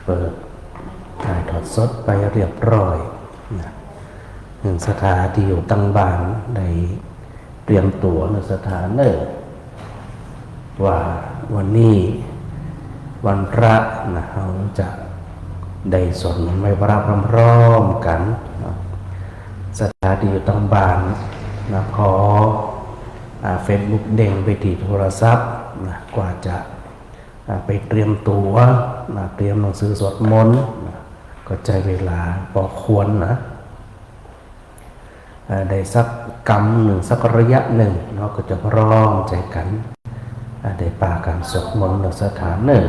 เปิดถ่ายทอดสดไปเรียบร้อยนะถึงสถานที่อยู่ตั้งบ้านในเตรียมตัวในสถานเนอว่าวันนี้วันพระนะเราจะได้สวดมนต์ไหว้พระพร้อมๆกันนะสถานที่อยู่ตั้งบ้านนะขอเฟซบุ๊กเด้งไปที่โทรศัพท์นะกว่าจะไปเตรียมตัวนะเตรียมหนังสือสวดมนต์นะก็ใจเวลาพอควรนะได้สักกำหนึ่งสักระยะหนึ่งเราก็จะพร้อมใจกันได้ป่าการสวดมนต์ในสถานหนึ่ง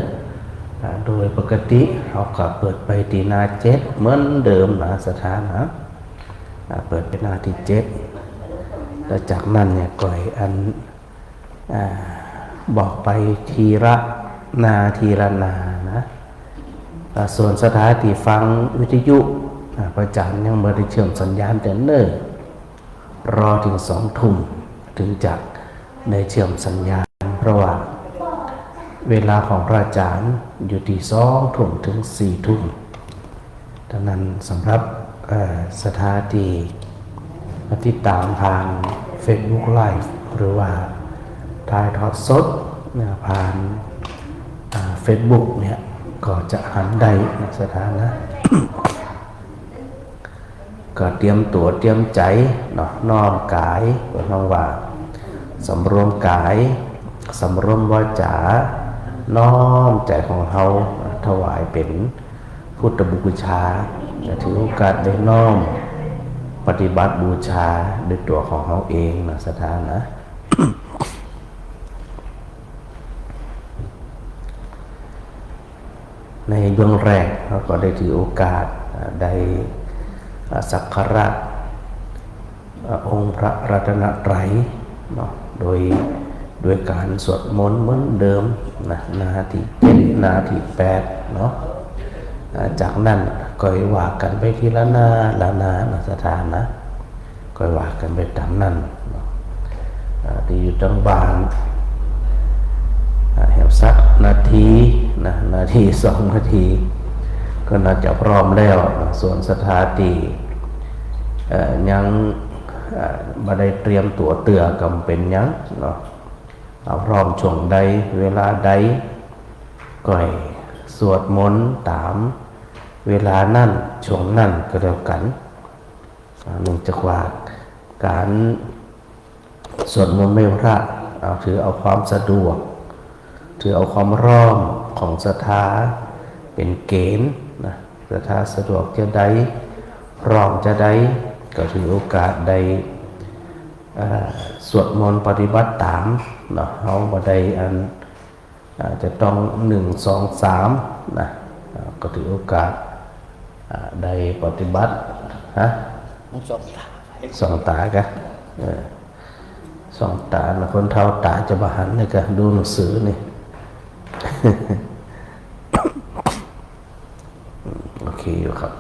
โดยปกติเราก็เปิดไปที่หน้า7เหมือนเดิมนะสถานนะเปิดไปหน้าที่7แล้วจากนั้นเนี่ยก่อยบอกไปทีละนาทีละนานะส่วนสถานที่ฟังวิทยุประจำยังไม่ได้เชื่อมสัญญาณแต่เนิ่นรอถึง2 ทุ่มถึงจะได้เชื่อมสัญญาณเพราะว่าเวลาของพระอาจารย์อยู่ที่2 ทุ่มถึง4 ทุ่มดังนั้นสำหรับสถานที่ติดตามทาง Facebook Live หรือว่าถ่ายทอดสดผ่านFacebook เนี่ยก็จะหันได้ในสถานะ ก็เตรียมตัวเตรียมใจน้อมกายก็น้องว่าสำรวมกายสำรวมวาจาน้อมใจของเราถวายเป็นพุทธบูชาถือโอกาสได้น้อมปฏิบัติบูชาด้วยตัวของเราเองนะสถานะ ในเบื้องแรกเราก็ได้ถือโอกาสได้สักการะองค์พระรัตนตรัยโดยการสวดมนต์เหมือนเดิมนะนาที7นาที8เนาะจากนั้นก็ว่ากันไปทีละนาละนาสถานนะก็ว่ากันไปตามนั้นที่อยู่จังบ้านแหบสักนาทีนาที2 นาทีก็น่าจะพร้อมแล้วส่วนสถานที่ยังบ่ได้เตรียมตัวเตือกำเป็นยังเนาะเอาพร้อมช่วงใดเวลาใดก็ให้สวดมนต์ตามเวลานั้นช่วงนั้นก็แล้วกันเนื่องจากว่าการสวดมนต์ไม่พระถือเอาความสะดวกถือเอาความร้อมของศรัทธาเป็นเกณฑ์นะศรัทธาสะดวกจะได้พร้อมจะได้ก็ถือโอกาสได้สวดมนต์ปฏิบัติตามเนาะเขาบ่ได้จะต้อง1 2 3นะก็ถือโอกาสได้ปฏิบัติ2 ตากะ2 ตานะคนเท่าตาจะมาหันเลยกะดูหนังสือนี่ โอเคอยู่ครับ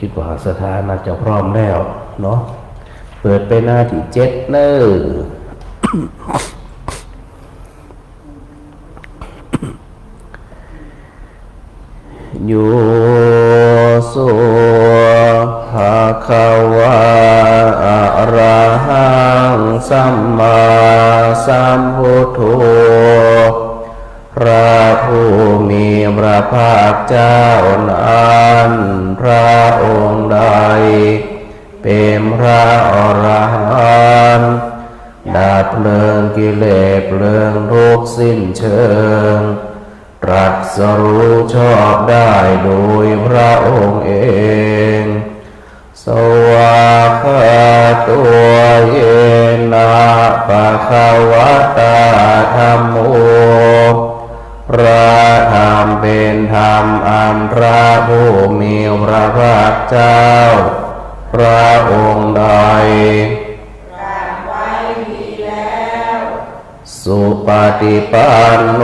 คิดว่าสถานะจะพร้อมแล้วเนาะเปิดไปหน้าที่7เนอะโยโสภะคะวะอะระหังสัมมาสัมพุทโธพระผู้มีพระภาคเจ้านั้นพระองค์ใดเป็นพระอรหันต์ดับเพลิงกิเลสเพลิงทุกข์สิ้นเชิงตรัสรู้ชอบได้โดยพระองค์เองสวากขาตัวเยนะภะคะวะตาธัมโมพระธรรมเป็นธรรมอันพระผู้มีพระภาคเจ้าพระองค์ใดตรัสไว้ดีแล้วท สุปฏิปันโน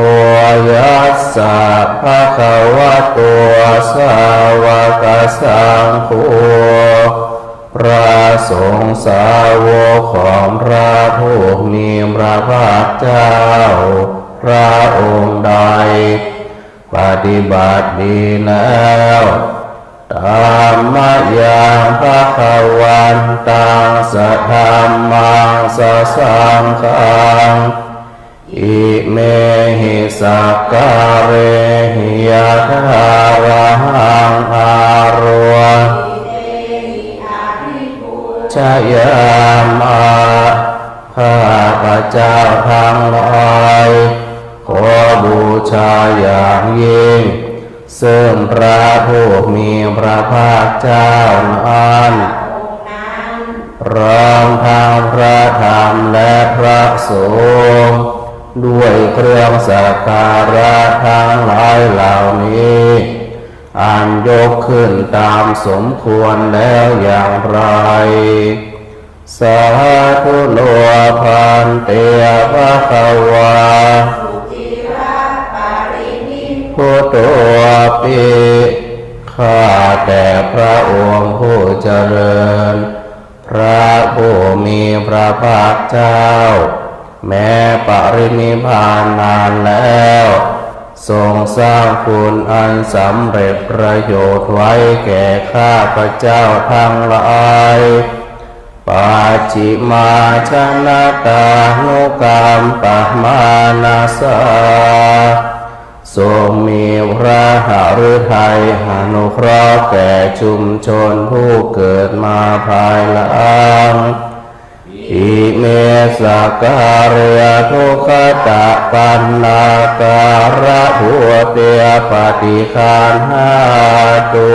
ยัสสะภะคะวะโตสาวกสังโฆพระสงฆ์สาวกของพระผู้มีพระภาคเจ้าพระองค์ใดปฏิบัติดีแล้วตามมายังพระควันตังสัทธัมมังสัสสังฆังอิเมหิสักการะหิยะถารังอารัวชยามะข้าพระเจ้าทั้งหลายขอบูชาอย่างยิ่งซึ่งพระผู้มีพระภาคเจ้านั้นพร้อมทั้งพระธรรมและพระสงฆ์ด้วยเครื่องสักการะทั้งหลายเหล่านี้อันยกขึ้นตามสมควรแล้วอย่างไรสาธุโลภันเตภะคะวาพุทโธปิข้าแต่พระองค์ผู้เจริญพระผู้มีพระภาคเจ้าแม้ปรินิพพานนานแล้วทรงสร้างคุณอันสำเร็จประโยชน์ไว้แก่ข้าพระเจ้าทั้งหลายปัจฉิมาชนะตานุกรรมปะมานาสาทรงมีพระหฤทัยอนุเคราะห์แก่ชุมชนผู้เกิดมาภายหลังอิเมสการะทุกขตะปันนาการะหัวเตียปฏิคานหาตุ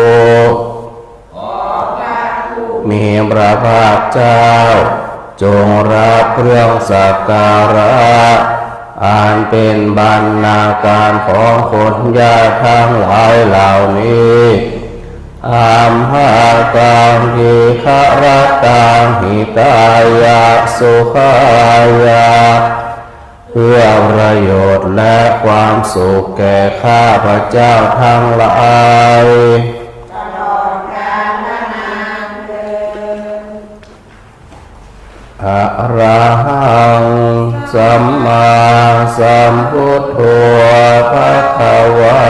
มีพระภาคเจ้าจงรับเครื่องสักการะอันเป็นบรรณาการของคนญาติทั้งหลายเหล่านี้อัมหากังทิคารตังหิตายะสุขายะเพื่อประโยชน์และความสุขแก่ข้าพเจ้าทั้งหลายอะระหังสัมมาสัมพุทโธภะคะวา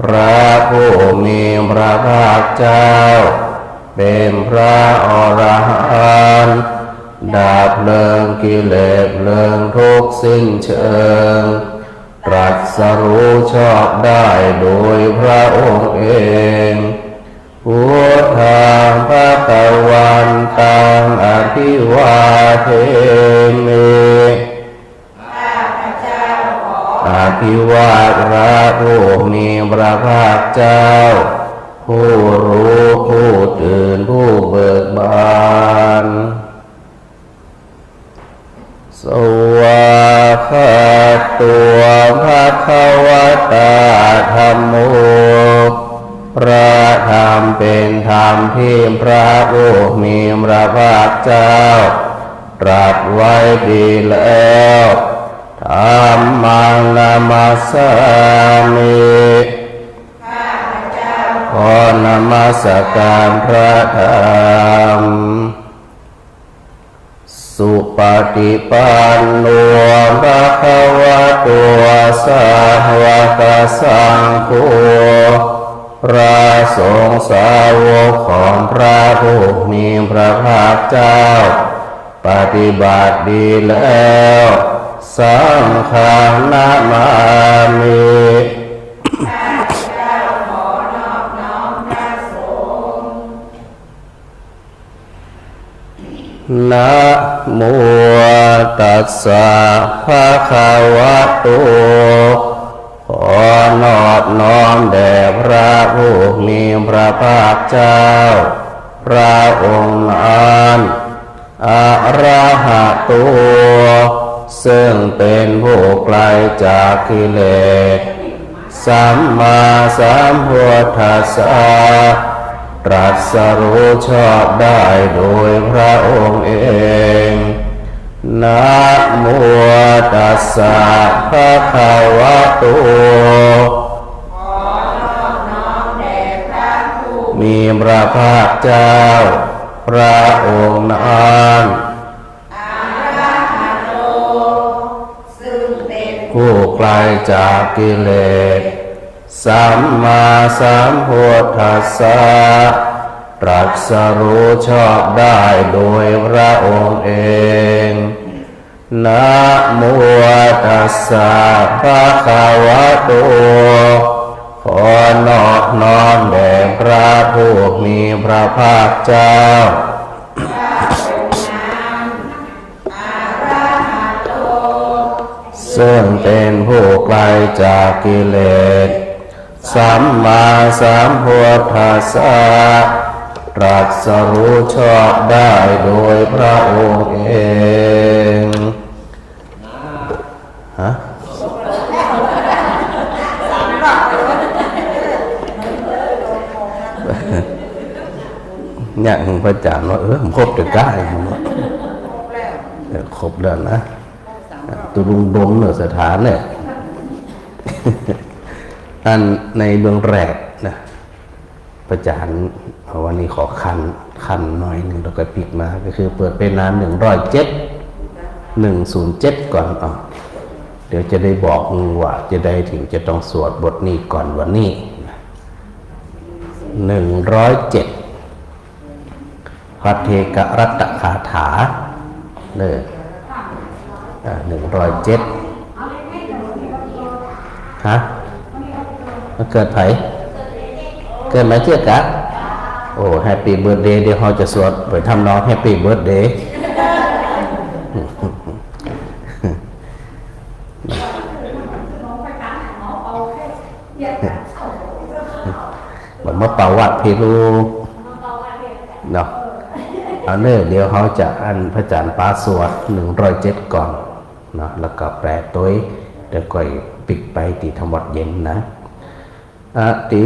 พระผู้มีพระภาคเจ้าเป็นพระอรหันต์ดับเพลิงกิเลสเพลิงทุกข์สิ้นเชิงตรัสรู้ชอบได้โดยพระองค์เองพุทธังภคะวันตังอภิวาเทมิอภิวาทพระผู้มีพระภาคเจ้าผู้รู้ผู้ตื่นผู้เบิกบานสวากขาตัวภควตาธัมโมพระธรรมเป็นธรรมที่พระผู้มีพระภาคเจ้าตรัสไว้ดีแล้วธัมมังนามัสสามิขอนมัสการพระธรรมสุปฏิปันโนภะคะวะโตสาวกสังโฆพระสงฆ์สาวกของพระผู้มีพระภาคเจ้าปฏิบัติดีแล้วสังฆังนะมามินะโมตัสสะภะคะวะโตขอนอบน้อมแด่พระผู้มีพระภาคเจ้าพระองค์นั้นอะระหะโตซึ่งเป็นผู้ไกลจากกิเลสสัมมาสัมพุทธัสสะตรัสรู้ชอบได้โดยพระองค์เอง นะโมตัสสะภะคะวะโตมีพระภาคเจ้าพระองค์นั้นผู้ไกลจากกิเลสสัมมาสัมพุทธัสสะตรัสรู้ชอบได้โดยพระองค์เองนะโมตัสสะภะคะวะโตขอนอบน้อมแด่พระผู้มีพระภาคเจ้าซึ่งเป็นผู้ไกลจากกิเลสสัมมาสัมพุทธัสสะตรัสรู้ชอบได้โดยพระองค์เองฮะเนี่ยพระอาจารย์ว่าผมครบจะกล้าครบแล้วนะตุลุงดงเหนือสถานเนี่ยอันในเบื้องแรกนะพระอาจารย์วันนี้ขอคันหน่อยหนึ่งแล้วก็ปิดมาก็คือเปิดเป็นน้ำ107ก่อนเดี๋ยวจะได้บอกว่าจะได้ถึงจะต้องสวดบทนี้ก่อนวันนี้107พระเทกรัตตคาถาเลย107ฮะมาเกิดไผเกิดมาเชื่อกะโอ้แฮปปี้เบิร์ธเดย์เดี๋ยวเราจะสวดไปทำน้องแฮปปี้เบิร์ธเดย์มันมาเป่าวัดเพลูเนาะเอาเนื้อเดี๋ยวเขาจะอันพระจันทร์ป้าสวด107ก่อนเนาะแล้วก็แปลตัวเดี๋ยวก็ปิดไปตีธรรมวัดเย็นนะอติ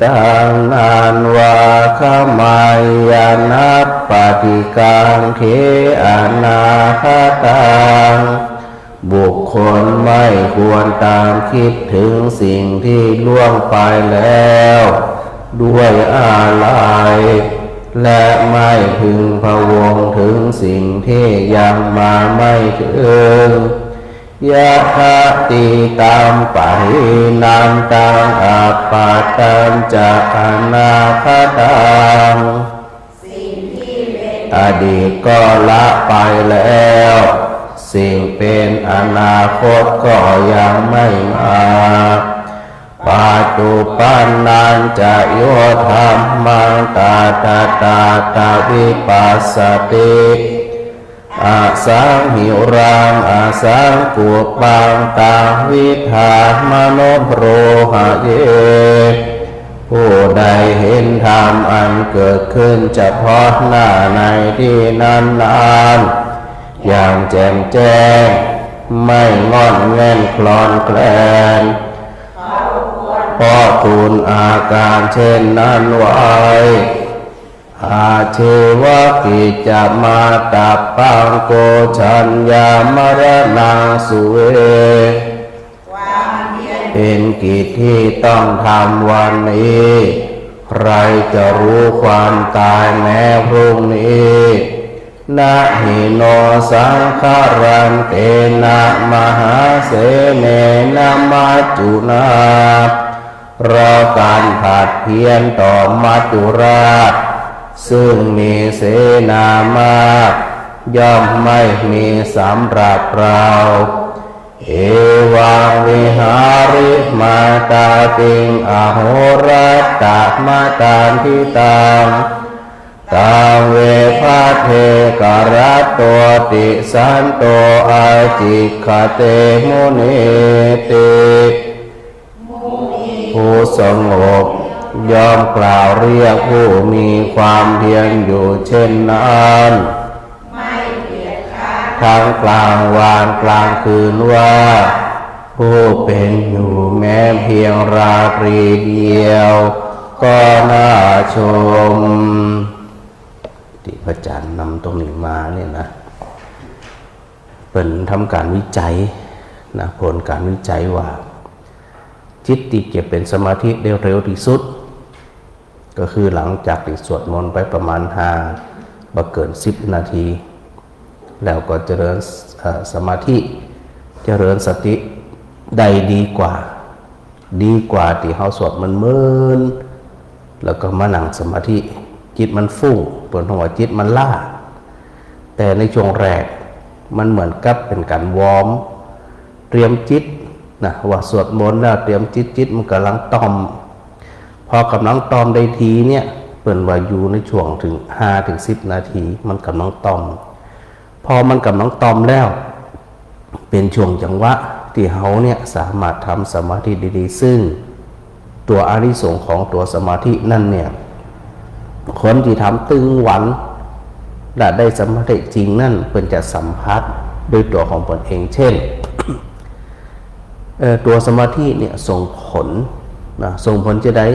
ตังนานวาคมายานัปปฏิกังเขอนาคตังบุคคลไม่ควรตามคิดถึงสิ่งที่ล่วงไปแล้วด้วยอาลัยและไม่พึงพะวงถึงสิ่งที่ยังมาไม่ถึงยะคติตามปะหินามตังอัปปาตังจะอนาคตังอดีตก็ละไปแล้วสิ่งเป็นอนาคตก็ยังไม่มาปัจจุบันนันจะโยธรรมังตาตาวิปัสสติอาสังหิรังอาสังกุปังตาวิธามโนโพรหะเยผู้ใดเห็นธรรมอันเกิดขึ้นเฉพาะหน้าในที่นั้นอย่างแจ่มแจ้งไม่งอนแง่นคลอนแคลนเพราะทูลอาการเช่นนั้นไว้อาเชวะกิจมาตัปปังโกชัญญามรณังสุเวเป็นกิจที่ต้องทำวันนี้ใครจะรู้ความตายแม้พรุ่งนี้นะหิโนสังขารันเตนะมหาเสเนนะมัจจุนารอการผัดเพียรต่อมัจจุราชซึ่งมีเสนามากย่อมไม่มีสำหรับเราเอวังวิหาริมาตาติงอโหรัตตมาตานทิตังตาเวภาเทกรัตโตติสันโตอาจิขเตมุนิติผู้สงบย่อมกล่าวเรียกผู้มีความเพียรอยู่เช่นนั้นทั้งกลางวันกลางคืนว่าผู้เป็นอยู่แม้เพียงราตรีเดียวก็น่าชมที่พระอาจารย์นำตรงนี้มาเนี่ยนะ เป็นทำการวิจัยนะผลการวิจัยว่าจิตที่จะเป็นสมาธิได้เร็วที่สุดก็คือหลังจากที่สวดมนต์ไปประมาณบ่เกิน10 นาทีแล้วก็เจริญสมาธิเจริญสติได้ดีกว่าที่เฮาสวดมันเมินแล้วก็มานั่งสมาธิจิตมันฟุ้งเปิดหัวจิตมันล่าแต่ในช่วงแรกมันเหมือนกับเป็นการวอร์มเตรียมจิตนะว่าสวดมนต์แล้วเตรียมจิตมันกำลังตอมพอกำลังตอมได้ทีเนี่ยเปิดว่าอยู่ในช่วงถึง5-10 นาทีมันกำลังตอมพอมันกำลังตอมแล้วเป็นช่วงจังหวะที่เฮาเนี่ยสามารถทำสมาธิดีๆซึ่งตัวอานิสงส์ของตัวสมาธินั่นเนี่ยคนที่ทำตึงวันและได้สมาธิจริงนั่นเป็นจะสัมผัสโดยตัวของตนเองเช่น ตัวสมาธิเนี่ยส่งผลนะส่งผลจะได้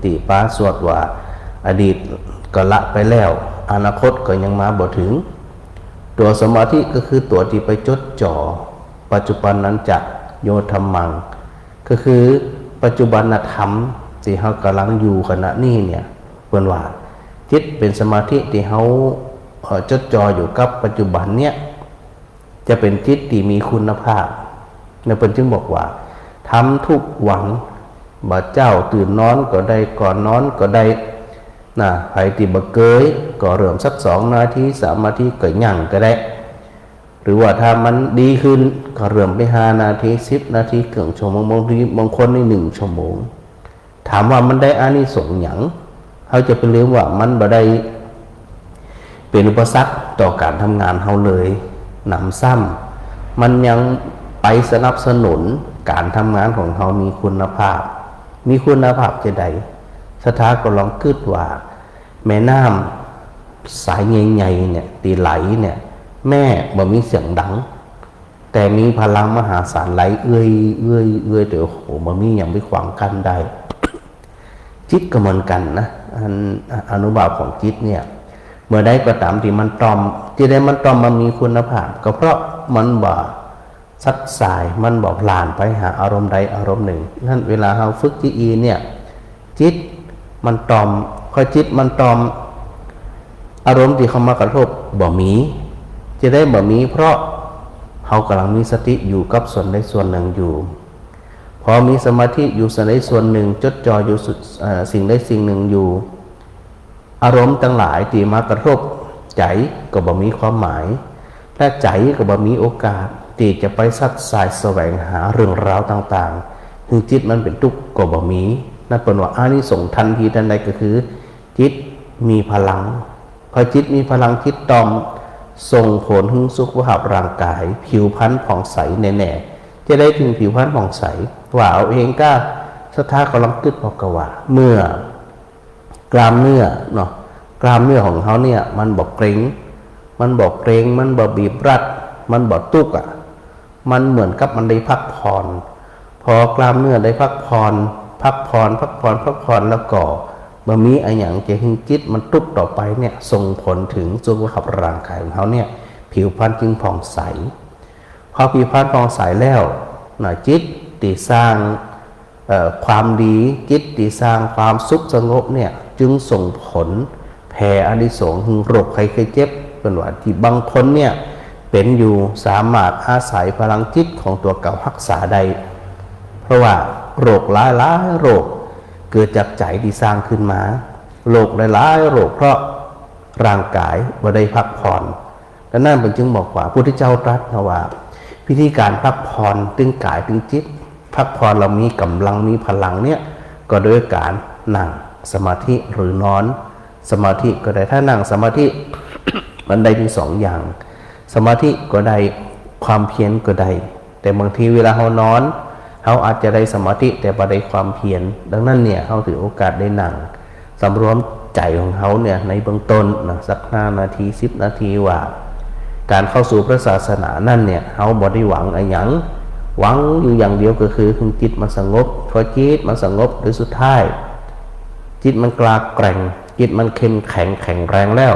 ตีป้าสวดว่าอดีตก็ละไปแล้วอนาคตก็ยังมาบ่ถึงตัวสมาธิก็คือตัวที่ไปจดจ่อปัจจุบันนั้นจะโยธรรมังก็คือปัจจุบันธรรมที่เฮากำลังอยู่ขณะนี้เนี่ยเพิ่นว่าจิตเป็นสมาธิที่เฮาจดจ่ออยู่กับปัจจุบันเนี่ยจะเป็นจิตที่มีคุณภาพเนี่ยเพิ่นจึงบอกว่าทำทุกวันบ่เจ้าตื่นนอนก็ได้ก่อนนอนก็ได้นะไผที่บ่เคยก็เริ่มสัก2 นาที3 นาทีก็ยั่งก็ได้หรือว่าถ้ามันดีขึ้นก็เริ่มไป5 นาที10 นาทีครึ่งชั่วโมงบางคนใน1 ชั่วโมงถามว่ามันได้อานิสงส์หยังเขาจะไปเรียกว่ามันบ่ได้เป็นอุปสรรคต่อการทำงานเฮาเลยหนำซ้ำมันยังไปสนับสนุนการทำงานของเฮามีคุณภาพจะใดสถาก็ลองคิดว่าแม่น้ำสายใหญ่ๆเนี่ยตีไหลเนี่ยแม่บ่มีเสียงดังแต่มีพลังมหาศาลไหลเอื้อยแต่โอ้โหบ่มีหยังไปขวางกั้นได้จิตก็เหมือนกันนะอนุบาลของจิตเนี่ยเมื่อใดก็ตามที่มันตอมที่ได้มันตอมมันมีคุณภาพก็เพราะมันบ่ซัดสายมันบ่พลานไปหาอารมณ์ใดอารมณ์หนึ่งนั่นเวลาเราฝึกจิตเนี่ยจิตมันตอมพอจิตมันตอมอารมณ์ที่เข้ามากระทบบ่มีจะได้บ่มีเพราะเขากำลังมีสติอยู่กับส่วนใดส่วนหนึ่งอยู่พอมีสมาธิอยู่ส่วนใดส่วนหนึ่งจดจ่ออยู่สิ่งใดสิ่งหนึ่งอยู่อารมณ์ทั้งหลายที่มากระทบใจก็บ่มีความหมายและใจก็บ่มีโอกาสที่จะไปซัดสายแสวงหาเรื่องราวต่างๆถึงจิตมันเป็นทุกข์ก็บ่มีนั่นเป็นว่าอานิสงส์ทันทีทันใดก็คือจิตมีพลังพอจิตมีพลังจิตตอมส่งผลถึงสุขภาพร่างกายผิวพรรณผ่องใสแน่ๆจะได้ถึงผิวพรรณผ่องใสว่าเอาเองก็สถาก็ลองคิดบอกกันว่าเมื่อกล้ามเนื้อเนาะกล้ามเนื้อของเขาเนี่ยมันบอกเกร็งมันบอกบีบรัดมันบอกตุกมันเหมือนกับมันได้พักผ่อนพอกล้ามเนื้อได้พักผ่อนแล้วก็บะมีอะไรอย่างจะหิงจิตมันตุกต่อไปเนี่ยส่งผลถึงสุขภาพร่างกายของเขาเนี่ยผิวพรรณจึงผ่องใสพอผิวพรรณผ่องใสแล้วจิตที่สร้างความดีจิตที่สร้างความสุขสงบเนี่ยจึงส่งผลแผ่อานิสงส์ถึงโรคภัยไข้เจ็บเป็นว่าที่บางคนเนี่ยเป็นอยู่สามารถอาศัยพลังจิตของตัวเก่ารักษาได้เพราะว่าโรคหลายโรคเกิดจากใจที่สร้างขึ้นมาโรคหลายโรคเพราะร่างกายบ่ได้พักผ่อนดังนั้นผมจึงบอกว่าพระพุทธเจ้าตรัสว่าพิธีการพักผ่อนตึงกายตึงจิตพักผ่อนเรามีกำลังมีพลังเนี่ยก็โดยการนั่งสมาธิหรือนอนสมาธิก็ได้ถ้านั่งสมาธิ มันได้ถึง2 อย่างสมาธิก็ได้ความเพียรก็ได้แต่บางทีเวลาเรานอนเขาอาจจะได้สมาธิแต่บ่ได้ความเพียรดังนั้นเนี่ยเขาถือโอกาสได้นั่งสำรวมใจของเขาเนี่ยในเบื้องต้นสัก5 นาที10 นาทีว่าการเข้าสู่พระศาสนานั่นเนี่ยเขาบ่ได้หวังอะไรหยังหวังอยู่อย่างเดียวก็คือจิตมันสงบพอจิตมันสงบหรือสุดท้ายจิตมันกล้าแกร่งจิตมันเข้มแข็งแรงแล้ว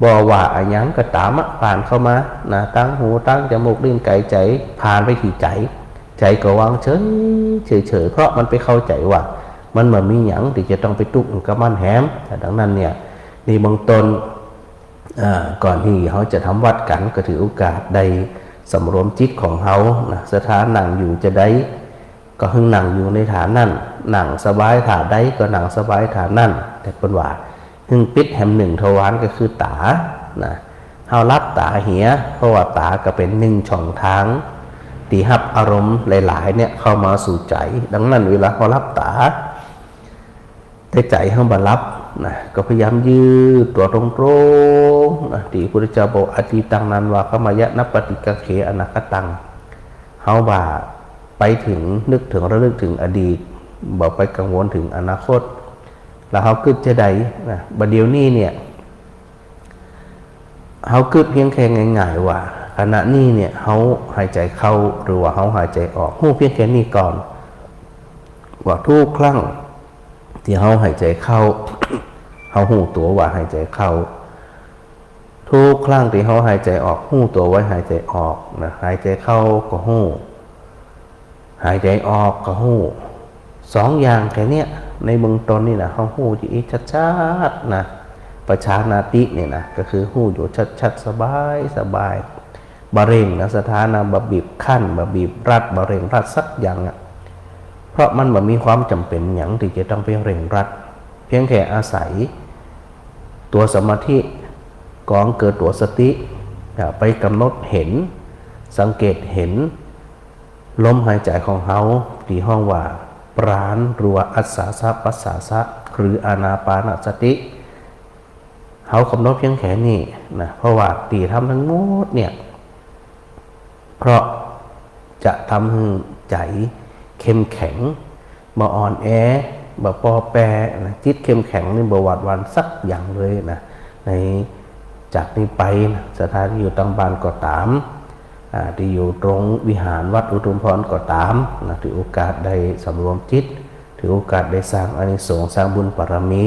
บ่ว่าอันยังก็ตามผ่านเข้ามานะตั้งหูตั้งจมูกลิ้นกายใจผ่านไปที่ใจใจก็วางเฉยเฉยเพราะมันไปเข้าใจว่ามันเหมือนมีหยังที่จะต้องไปตุกกับมันแหมแต่ดังนั้นเนี่ยในเบื้องต้นก่อนที่เขาจะทำวัดกันก็ถือโอกาสได้สำรวมจิตของเขานะสถานนั่งอยู่จะได้ก็หึงนั่งอยู่ในฐานนั่นนั่งสบายฐานได้ก็นั่งสบายฐานนั่นแต่เป็นว่าหึงปิดแหมหนึ่งทวารก็คือตานะเฮารับตาเหียเพราะว่าตาก็เป็นหนึ่งช่องทางตีหับอารมณ์หลายๆเนี่ยเข้ามาสู่ใจดังนั้นเวลาเขารับตาแต่ใจเขาบรรับนะก็พยายามยืดตัวตรงๆนะที่พระพุทธเจ้าบอกอธิตังนันวาขมายะนัปปฏิกะเขอนาคตังเขาว่าไปถึงนึกถึงระลึกถึงอดีตบอกไปกังวลถึงอนาคตแล้วเขาคิดจะใดนะบัดเดี๋ยวนี้เนี่ยเขาคิดเพียงแค่ง่ายๆว่าขณะนี้เนี่ยเขาหายใจเข้าหรือว่าเขาหายใจออกหู้เพียงแค่นี้ก่อนว่าทุกครั้งที่เขาหายใจเข้า เขาหูตัวว่าหายใจเข้าทุกครั้งที่เขาหายใจออกหูตัวไว้หายใจออกนะหายใจเข้าก็หูหายใจออกก็หูสองอย่างแค่นี้ในเบื้องต้นนี่นะเขาหูอยู่อีกชัดๆนะประชานาติเนี่ยนะก็คือหูอยู่ชัดๆสบายบะเร่งนะสถานะบะบีบขั้นบะบีบรัดบะเร่งรัดสักอย่างอ่ะเพราะมันแบบมีความจำเป็นอย่างที่จะต้องไปเร่งรัดเพียงแค่อาศัยตัวสมาธิก่อนเกิดตัวสติไปกำหนดเห็นสังเกตเห็นลมหายใจของเขาที่ห้องว่าปราณรัวอัสสาสะปัสสาสะหรืออานาปานสติเขากำหนดเพียงแค่นี้นะเพราะว่าตีทำทั้งหมดเนี่ยเพราะจะทำให้ใจเข้มแข็งบ่อ่อนแอบ่ปอแปรนะจิตเข้มแข็งนี่บ่หวาดหวั่นสักอย่างเลยนะในจากนี้ไปนะสถานที่อยู่ต่างบ้านก็ตามที่อยู่ตรงวิหารวัดอุทุมพรก็ตามนะถือโอกาสได้สำรวมจิตถือโอกาสได้สร้างอานิสงส์สร้างบุญบารมี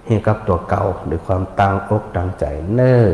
ให้กับตัวเก่าด้วยความตั้งอกตั้งใจเน้อ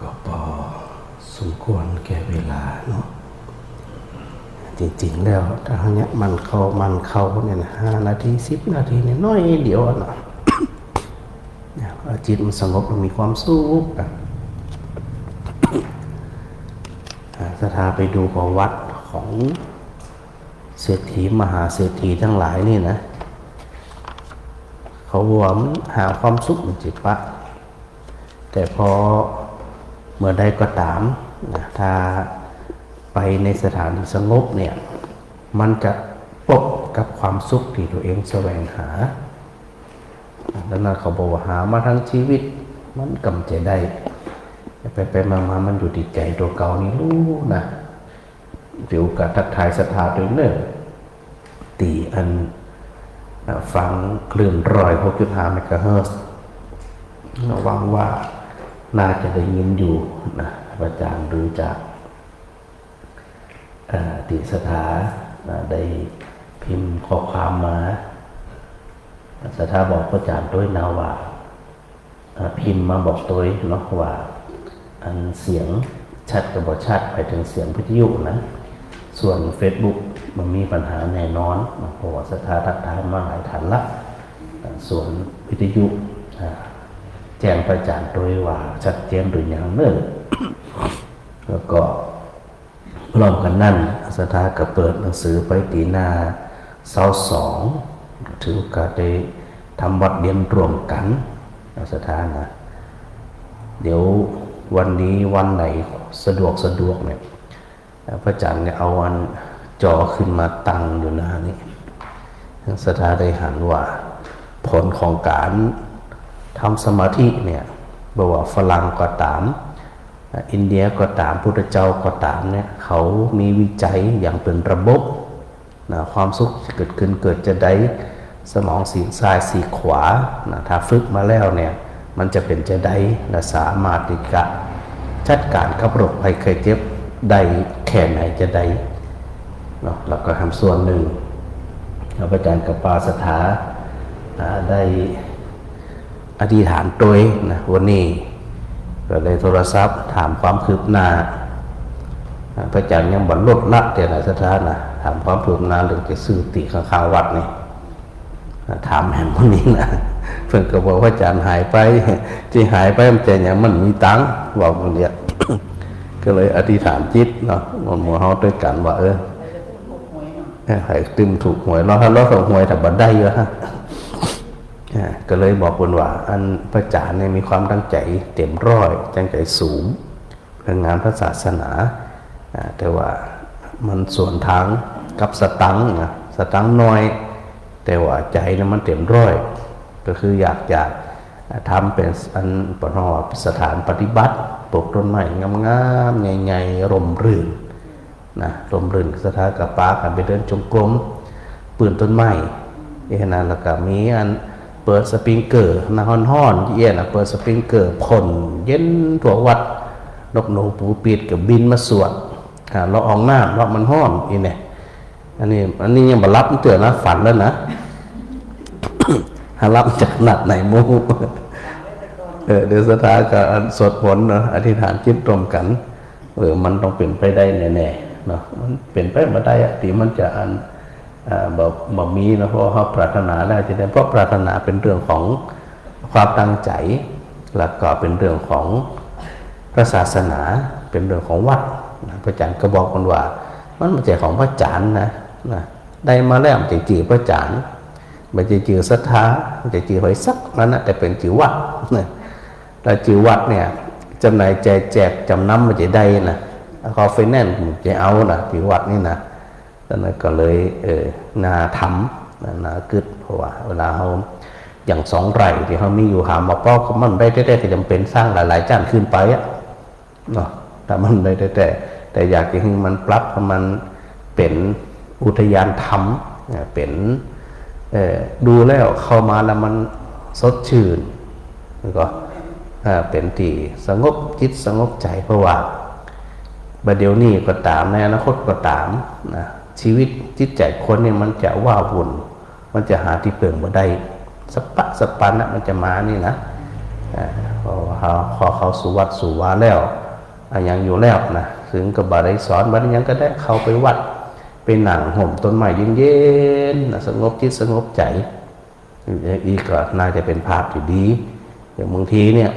ก็พอสมควรแก่เวลาเนาะจริงๆแล้วถ้าเนี้ยมันเข้าเนี่ยนะ5 นาที10 นาทีเนี่ยน้อยเดียวเนาะจิตมันสงบมันมีความสุขสถาไปดูประวัติของเศรษฐีมหาเศรษฐีทั้งหลายนี่นะเขาหวังหาความสุขมันจิตปะแต่พอเมื่อใดก็ตามนะถ้าไปในสถานที่สงบเนี่ยมันจะพบกับความสุขที่ตัวเองแสวงหาดังนั้นเขาบอกว่าหามาทั้งชีวิตมันกำจะได้ไปมามันอยู่ที่ใจตัวเก่านี่รู้นะเดี๋ยวกับทักทายศรัทธาตัวเนิ่นตีอันฟังคลื่น106.5 เมกะเฮิรตซ์ระวังว่าน่าจะได้ยินอยู่นะอาจารย์ดูจากติสถาได้พิมพ์ข้อความมาสถาบอกพระอาจารย์ด้วยนาว่าพิมพ์มาบอกตัวเนาะว่าอันเสียงชัดกับบชัดไปถึงเสียงวิทยุนะส่วน Facebook มันมีปัญหาแน่นอนเพราะว่าสถาทักทายมาหลายฐานละส่วนวิทยุแจ้งพระอาจารย์ด้วยว่าชัดเจนหรือยังเนิ่นแล้วก็พร้อมกันนั่นสถาก็เปิดหนังสือไปตีหน้า22ถือโอกาสได้ทำวัดเรียนรวมกันสถานะเดี๋ยววันนี้วันไหนสะดวกเนี่ยพระอาจารย์เนี่ยเอาวันจอขึ้นมาตั้งอยู่หน้านี้สถาได้หันว่าผลของการทำสมาธิเนี่ยบอกว่าฝรั่งก็ตามอินเดียก็ตามพุทธเจ้าก็ตามเนี่ยเขามีวิจัยอย่างเป็นระบบนะความสุขเกิดจะได้สมองสีซ้ายสีขวานะถ้าฝึกมาแล้วเนี่ยมันจะเป็นจะได้และสามารถที่จะจัดการกับโรคภัยไข้เจ็บได้แค่ไหนจะได้เนาะแล้วก็ทำส่วนหนึ่งอาจารย์กับปาสถาได้อธิษฐานตัวนะวันนี้ก็เลยโทรศัพท์ถามความคืบหน้าพระอาจารย์ยังบรรลุลักแต่ละสถานนะถามความคืบหน้าเรื่องจะซื้อติข้างๆวัดนี่ถามแห่งวันนี้นะเพื่อนก็บอกว่าอาจารย์หายไปที่หายไปมันจะอย่างมันมีตังค์บอกมันเนี่ยก็เลยอธิษฐานจิตเนาะมันหัวเขาด้วยกันว่าให้ตึมถูกหวยเราถ้าเราถูกหวยแต่บัดได้เยอะฮะก็เลยบอกคนว่าอันพระอาจารย์เนี่ยมีความตั้งใจเต็มร้อยตั้งใจสูงเรื่องงานพระศาสนาแต่ว่ามันส่วนทางกับสตังค์นะสตังค์น้อยแต่ว่าใจเนี่ยมันเต็มร้อยก็คืออยากจะทำเป็นอันปนสถานปฏิบัติปลูกต้นไม้งามๆใหญ่ๆร่มรื่นนะร่มรื่นสถานกับป้ากันไปเดินจงกรมปืนต้นไม้นั้นแล้วก็มีอันเปิดสปริงเกอร์น้ำห้อนๆเย็นเปิดสปริงเกอร์พ่นเย็นทั่ววัดนกหนูปูปีดกับบินมาสวดเราออกน้ำเรามันห้อนอีเนี่ยอันนี้ยังบัรับเตือนนะฝันแล้วนะหารับจากหนักไหนมูเดี๋ยวสถานกับสวดมนต์เนาะอธิษฐานจิตรวมกันมันต้องเป็นไปได้แน่ๆเนาะมันเป็นไปไม่ได้ที่มันจะบ่มีนะเพราะเขาปรารถนาแล้วจะได้เพราะปรารถนาเป็นเรื่องของความตั้งใจแล้วก็เป็นเรื่องของพระศาสนาเป็นเรื่องของวัดพระอาจารย์ก็บอกกันว่ามันไม่ใช่ของพระอาจารย์นะได้มาแล้วจะจื่อพระอาจารย์ไม่จะจื่อศรัทธาไม่จะจื่อหอยซักนั่นนะแต่เป็นจื่อวัดนะแต่จื่อวัดเนี่ยจำหน่ายแจกจำนำมันจะได้นะคอฟแนนซ์จะเอานะจื่อวัดนี่นะดังนั้นก็เลยนาทำนากึศเพราะว่าเวลาเขาอย่าง2 ไร่ที่เขามีอยู่หามาป้อก็มันได้ก็จำเป็นสร้างหลายๆจ้านขึ้นไปเนาะแต่มันได้แต่อยากจะให้มันปรับให้มันเป็นอุทยานธรรมเป็นดูแล้วเข้ามาแล้วมันสดชื่นแล้วก็เป็นที่สงบจิตสงบใจเพราะว่าบัดเดี๋ยวนี้ก็ตามในอนาคตก็ตามนะชีวิตจิตใจคนเนี่ยมันจะว้าวุ่นมันจะหาที่เปลืองบ่ได้สปันนะมันจะมานี่นะเพราะว่า พอเขาสู่วัดสู่วาแล้วยังอยู่แล้วนะถึงกับบาได้สอนบาได้ยังก็ได้เข้าไปวัดไปหนังห่มต้นไม้เย็นๆสงบจิตสงบใจอีกก็น่าจะเป็นภาพที่ดีอย่างบางทีเนี่ย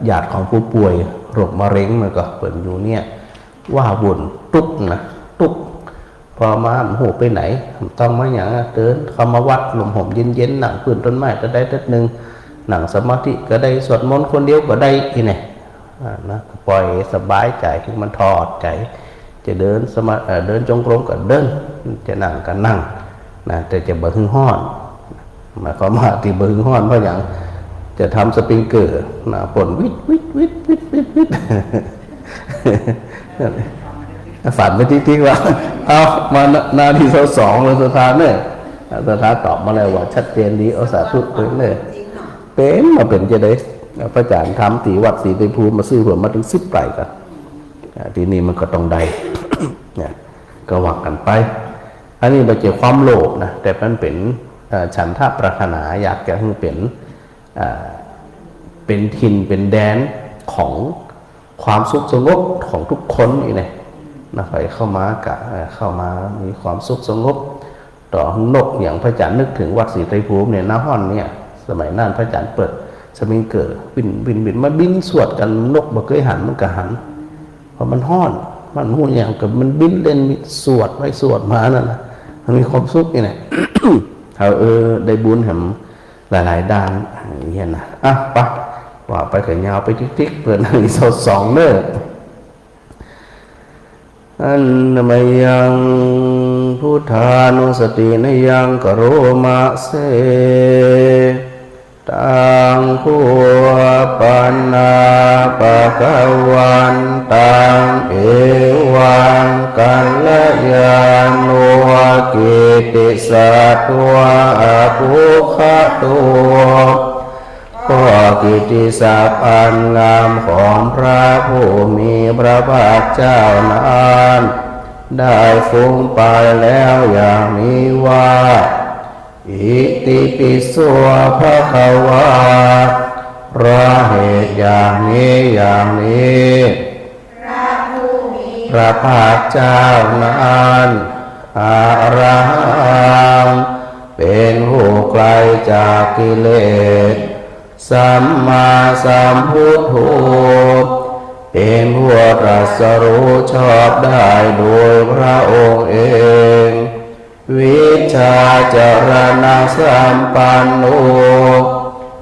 ญาติของผู้ป่วยโรคมะเร็งมันก็เปิดอยู่เนี่ยว่าวุ่นตุกนะตุกพอมาหูไปไหนต้องมาอย่างเดินเข้ามาวัดลมห่มเย็นๆหนังพื้นต้นไม้ก็ได้ทีนึงหนังสมาธิก็ได้สวดมนต์คนเดียวก็ได้ที่ไหนนะปล่อยสบายใจที่มันถอดใจจะเดินเดินจงกรมก็เดินจะนั่งก็นั่งนะแต่จะบ่หึงห้อนหมายความว่าที่บ่หึงห้อนเพราะอย่างจะทำสปริงเกอร์นะผลวิทฝันไปทิ้งๆว่าเอามานาทีสองเลยสถานเนี่ยสถานตอบมาแล้วว่าชัดเจนดีเอาสาธุเป็นเลยเป็นมาเป็นจะได้พระอาจารย์ทำตีวัดสีไปภูมิมาซื้อหัวมาถึง10 ไร่กันทีนี้มันก็ต้องได้ เนี่ยก็วักกันไปอันนี้มันเกี่ยวความโลภนะแต่มันเป็นฉันทะปรารถนาอยากจะให้เป็นทินเป็นแดนของความสุขสงบของทุกคนนี่นะไปเข้ามามีความสุขสงบต่อนกอย่างพระอาจารย์นึกถึงวัดศรีไตรภูมิเนี่ยน้าห้อนเนี่ยสมัยนั้นพระอาจารย์เปิดสมิงเกิดบินมาบินสวดกันนกบ่เคยหันมันก็หันเพราะมันห้อนมันหูอย่างกับมันบินเล่นสวดไว้สวดมานั่นนะมันมีความสุขนี่แหละ เขาได้บุญแห่งหลายๆด้านอย่างนี้นะไปว่าไปเขยยาวไปติ๊กเปิดอีกสองเด้ออันนมยังพุทธานุสตินยังกโรมะเสตังขัวปันนาปะกวันตังเอวังกัลยาณุกิติสัตวะภูคตัวข้อกิตติศัพท์อันงามของพระผู้มีพระภาคเจ้านั้นได้ฟุ้งไปแล้วอย่างนี้ว่าอิติปิโสภะคะวาเพราะเหตุอย่างนี้พระภาคเจ้านั้นอะระหังเป็นผู้ไกลจากกิเลสสัมมาสัมพุทโธเป็นผู้ตรัสรู้ชอบได้โดยพระองค์เองวิชาจารณะสัมปันโน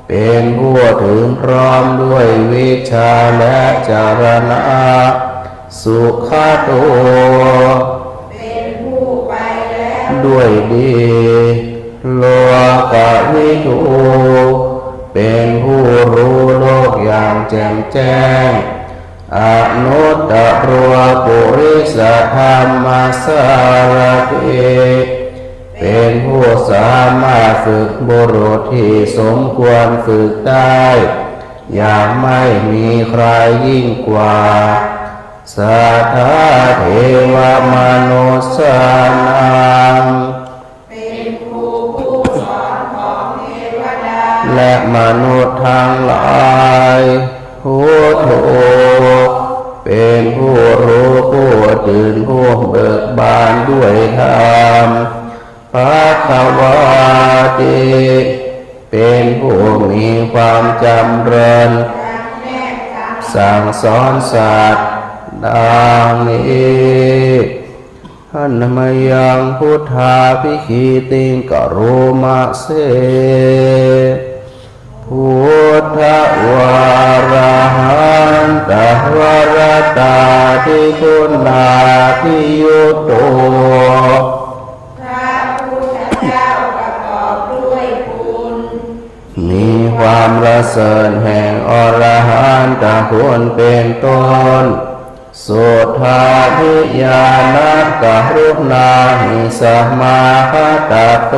เป็นผู้ถึงพร้อมด้วยวิชาและจารณะสุขโตเป็นผู้ไปแล้วด้วยดีโลกวิทูเป็นผู้รู้โลกอย่างแจ่มแจ้งอนุตตรปุริสธรรมสารถิเป็นผู้สามารถฝึกบุรุษที่สมควรฝึกได้อย่างไม่มีใครยิ่งกว่าสัทธาเทวมนุสสานังเป็นผู้สอนของเทวดาและมนุษย์ทั้งหลายพุทโธเป็นผู้รู้ผู้ตื่นผู้เบิกบานด้วยธรรมภคะวาติเป็นผู้มีความจำเริญสั่งสอนสัตว์ดังนี้หันมยังพุทธาภิคีติงกโรมะเสพุทธวารหันตวรตาทิคุณาทิยุตโตพระพุทธเจ้าประกอบด้วยคุณมีความละเสริญแห่งอรหันตคุณเป็นต้นสุทธาภิญาณกรุณาหิสมาคตโต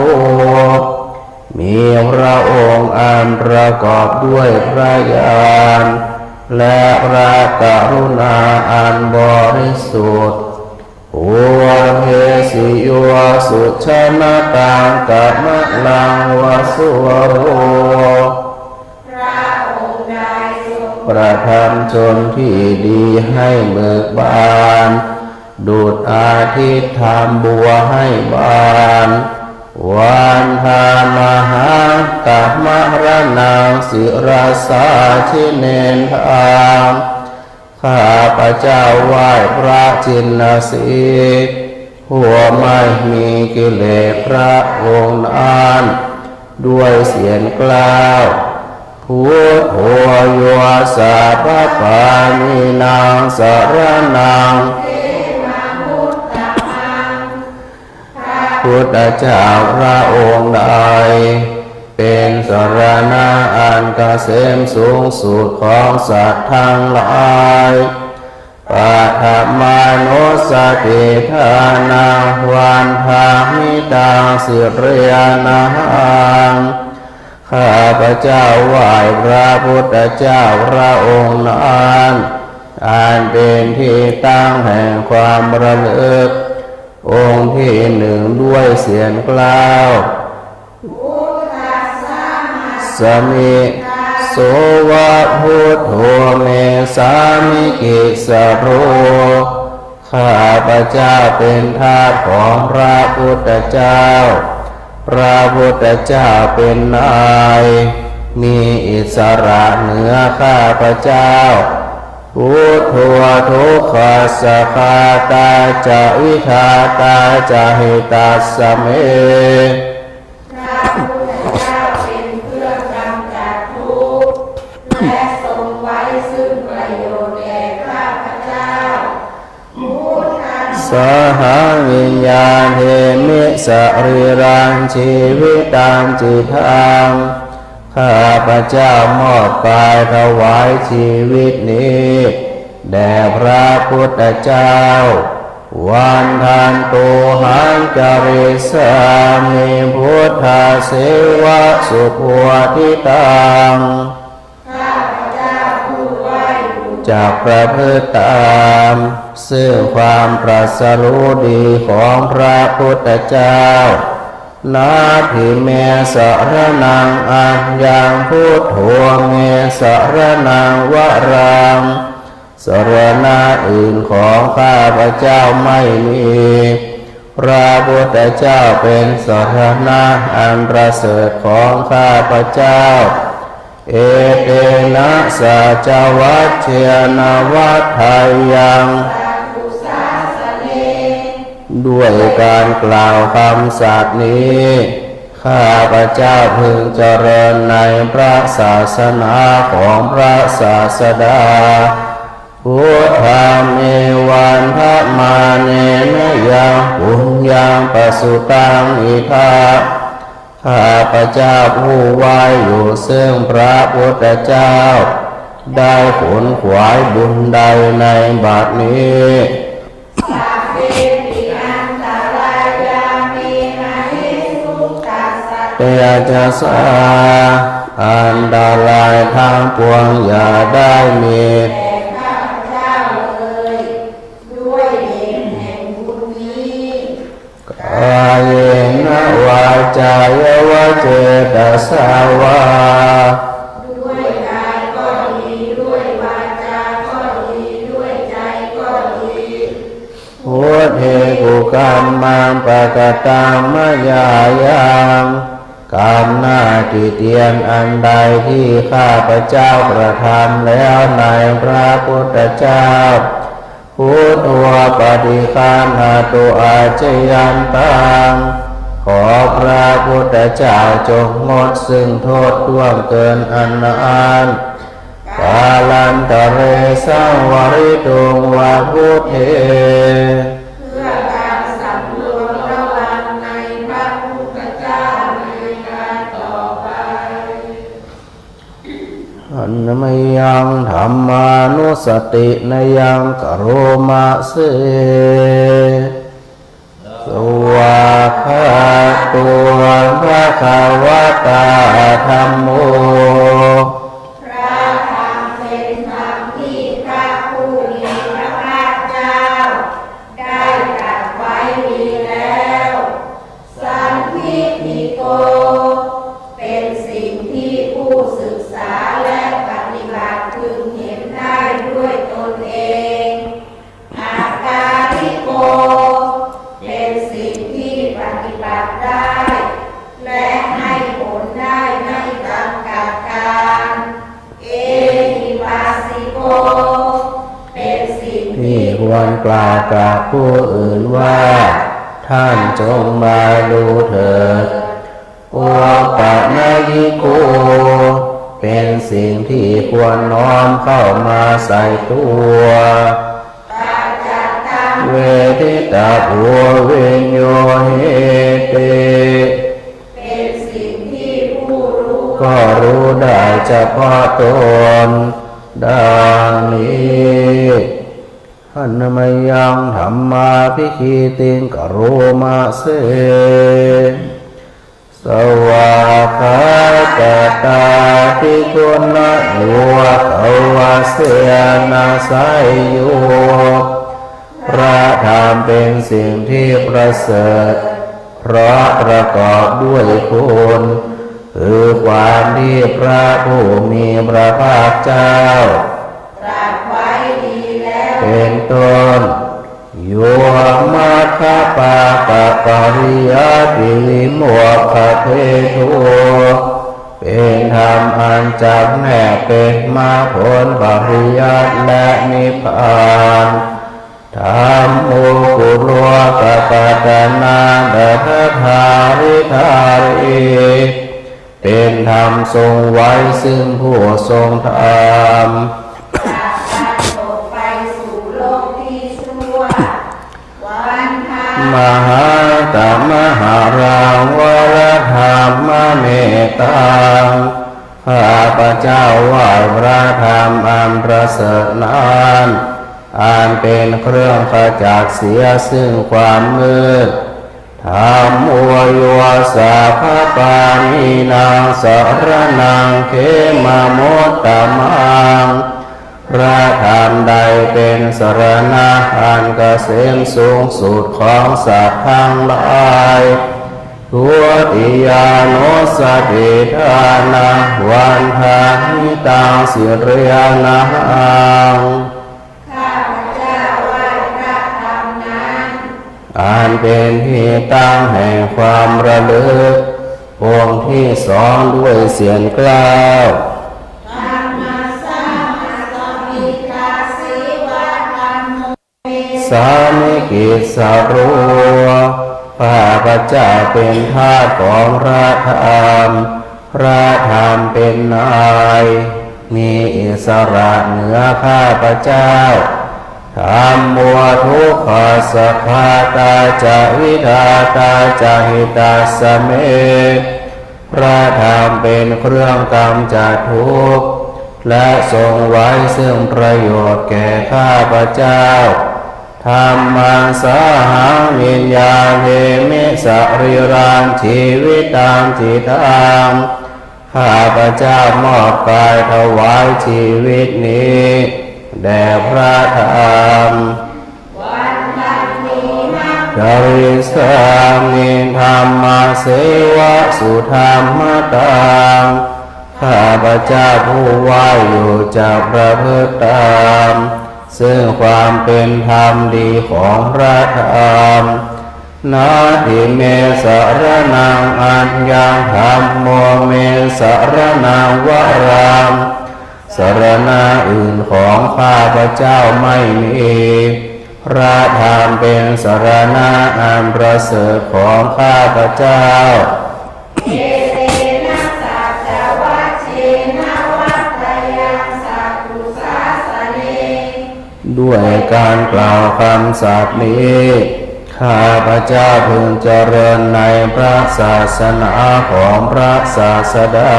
มีพระองค์อันประกอบด้วยพระญาณและพระกรุณาอันบริสุทธิ์โอเฮสิโยสุชนะตังกัมมะลังวสุวโรพระองค์ ระทำชนที่ดีให้เบิกบานดุจอาทิตย์ทำบัวให้บานวันทามหากัมรณังศิรสาชิเนนทางข้าพเจ้าไหว้พระจินสีหัวไม่มีกิเลสพระองค์นั้นด้วยเสียงกล่าวพุทโธโยสัพพปานินางสรณังพุทธเจ้าพระองค์ใดเป็นสรณะอันเกษมสูงสุดของสัตว์ทั้งหลายปัฏมานุสติทานาวันทามิตังสิริยนาหังข้าพเจ้าไหว้พระพุทธเจ้าพระองค์นั้นอันเป็นที่ตั้งแห่งความระลึกองค์ที่หนึ่งด้วยเสียงกล่าวสมิโสวะพุทโธเมสามิกิสโรข้าพเจ้าเป็นทาสของพระพุทธเจ้าพระพุทธเจ้าเป็นนายมีอิสระเหนือข้าพเจ้าพุทโธทุกขัสสะคาตาจะวิชาตาจะหิตัสสะเมพระพุทธเจ้าเป็นเครื่องกำจัดทุกข์และทรงไว้ซึ่งประโยชน์แก่ข้าพเจ้าพุทธังสหวิญญาณเทมิสรีรังชีวิตังจิตังข้าพเจ้ามอบกายถวายชีวิตนี้แด่พระพุทธเจ้าวันทันตุหังจาริสามิพุทธาเสวะสุภวทิตังข้าพเจ้าผู้ไหว้จากประพฤติตามซึ่งความตรัสรู้ดีของพระพุทธเจ้านาทิเมสรนังอัญญังพุทโธเมสรนังวรังสรณะอื่นของข้าพเจ้าไม่มีพระพุทธเจ้าเป็นสรณะอันประเสริฐของข้าพเจ้าเอเตนะสัจวัชเชนะวัฏฐายังด้วยการกล่าวคำสัตย์นี้ข้าพเจ้าพึงเจริญในพระศาสนาของพระศาสดาพุทธาเมวันทมาเนนยังปุญญังปสุตังอิทาข้าพเจ้าผู้ไหว้อยู่ซึ่งพระพุทธเจ้าได้ขนขวายบุญใดในบัดนี้เตจะสาอันตรายทางปวงอย่าได้มีข้าพเจ้าเลยด้วยเหตุแห่งบุญนี้กายนะวาจายวะเจตสาวาด้วยกายก็ดีด้วยวาจาก็ดีด้วยใจก็ดีพุทเทกุกัมมังปะกตังมะยายังกรรมหน้าที่เตียนอันใดที่ข้าพเจ้ากระทำแล้วในพระพุทธเจ้าพุทโธปฏิคันหาตุอาชยันตังขอพระพุทธเจ้าจงงดซึ่งโทษล่วงเกินอันนานกาลันตะเรสังวริตุงวาพุทเทเพื่อการสำรวมระวังในพระพุทธเจ้าในการต่อไปอันมยังธรรมานุสตินยังกโรมะเสสวาคาตัวพระคาวตาธัมโมพระธรรมเป็นธรรมที่พระผู้มีพระภาคเจ้าได้ตรัสไว้ดีแล้วสันทิฏฐิโกเป็นสิ่งที่ผู้ศึกษาและปฏิบัติพึงเห็ ควรกล่าวกับผู้อื่นว่าท่านจงมาดูเถิดโอปะนายิโกเป็นสิ่งที่ควรน้อมเข้ามาใส่ตัวเวทิตาภัวเวญโยเหเตเป็นสิ่งที่ผู้รู้ก็รู้ได้เฉพาะตนดังนี้หันมยังธรรมาภิคีติงกโรมาเสสวากขาตตาภิกขุนะโยขวาเสนาไสโยพระธรรมเป็นสิ่งที่ประเสริฐเพราะประกอบด้วยคุณคือความที่พระผู้มีพระภาคเจ้าตรัสไว้ดีแล้วเป็นต้นโยมัคคะปะปะปะริยติวิโมกขเพทุเป็นธรรมอันจักแน่เป็นมรรคผลปริยัติและนิพพานธรรมโมกุโลกปัตตนาเดชธาริธาริเป็นธรรมทรงไว้ซึ่งผู้ทรงธรรมไปสู่โลกที่ชั่ววันทามหาตมหารังวรธรรมเมตตังข้าพเจ้าไหว้พระธรรมอันประเสริฐนั้นอันเป็นเครื่องขจัดเสียซึ่งความมืดธรรมโอโยสัพพปานินางสรนังเขมโมตตมังพระธรรมใดเป็นสรณะอันเกษมสูงสุดของสัตว์ทั้งหลายทุติยานุสติทานาวันทานิตังสิริยนังข้าพเจ้าไหว้พระธรรมนั้นอันเป็นที่ตั้งแห่งความระลึกองค์ที่สองด้วยเสียงกล้าวสามิกิสารุข้าพเจ้าเป็นทาสของพระธรรมพระธรรมเป็นนายมีอิสระเหนือข้าพเจ้าธรรมมัวทุกขาสภาตาจะวิดาตาจะหิตาสเมพระธรรมเป็นเครื่องกำจัดทุกข์และทรงไว้ซึ่งประโยชน์แก่ข้าพเจ้าธรรมังสาหังวิญญาเทมิสริรังชีวิตังจิตังข้าพเจ้ามอบกายถวายชีวิตนี้แด่พระธรรมวันทันนีนะจริสามิธรรมเสวะสุธรรมตังข้าพเจ้าผู้ไหว้อยู่จากประพฤติตามซึ่งความเป็นธรรมดีของพระธรรมนาทิเมสรนังอัญญังธรรมโมเมสรนังวรังสรณะอื่นของข้าพเจ้าไม่มีพระธรรมเป็นสรณะอันประเสริฐของข้าพเจ้าด้วยการกล่าวคำสัตย์นี้ข้าพเจ้าพึงเจริญในพระศาสนาของพระศาสดา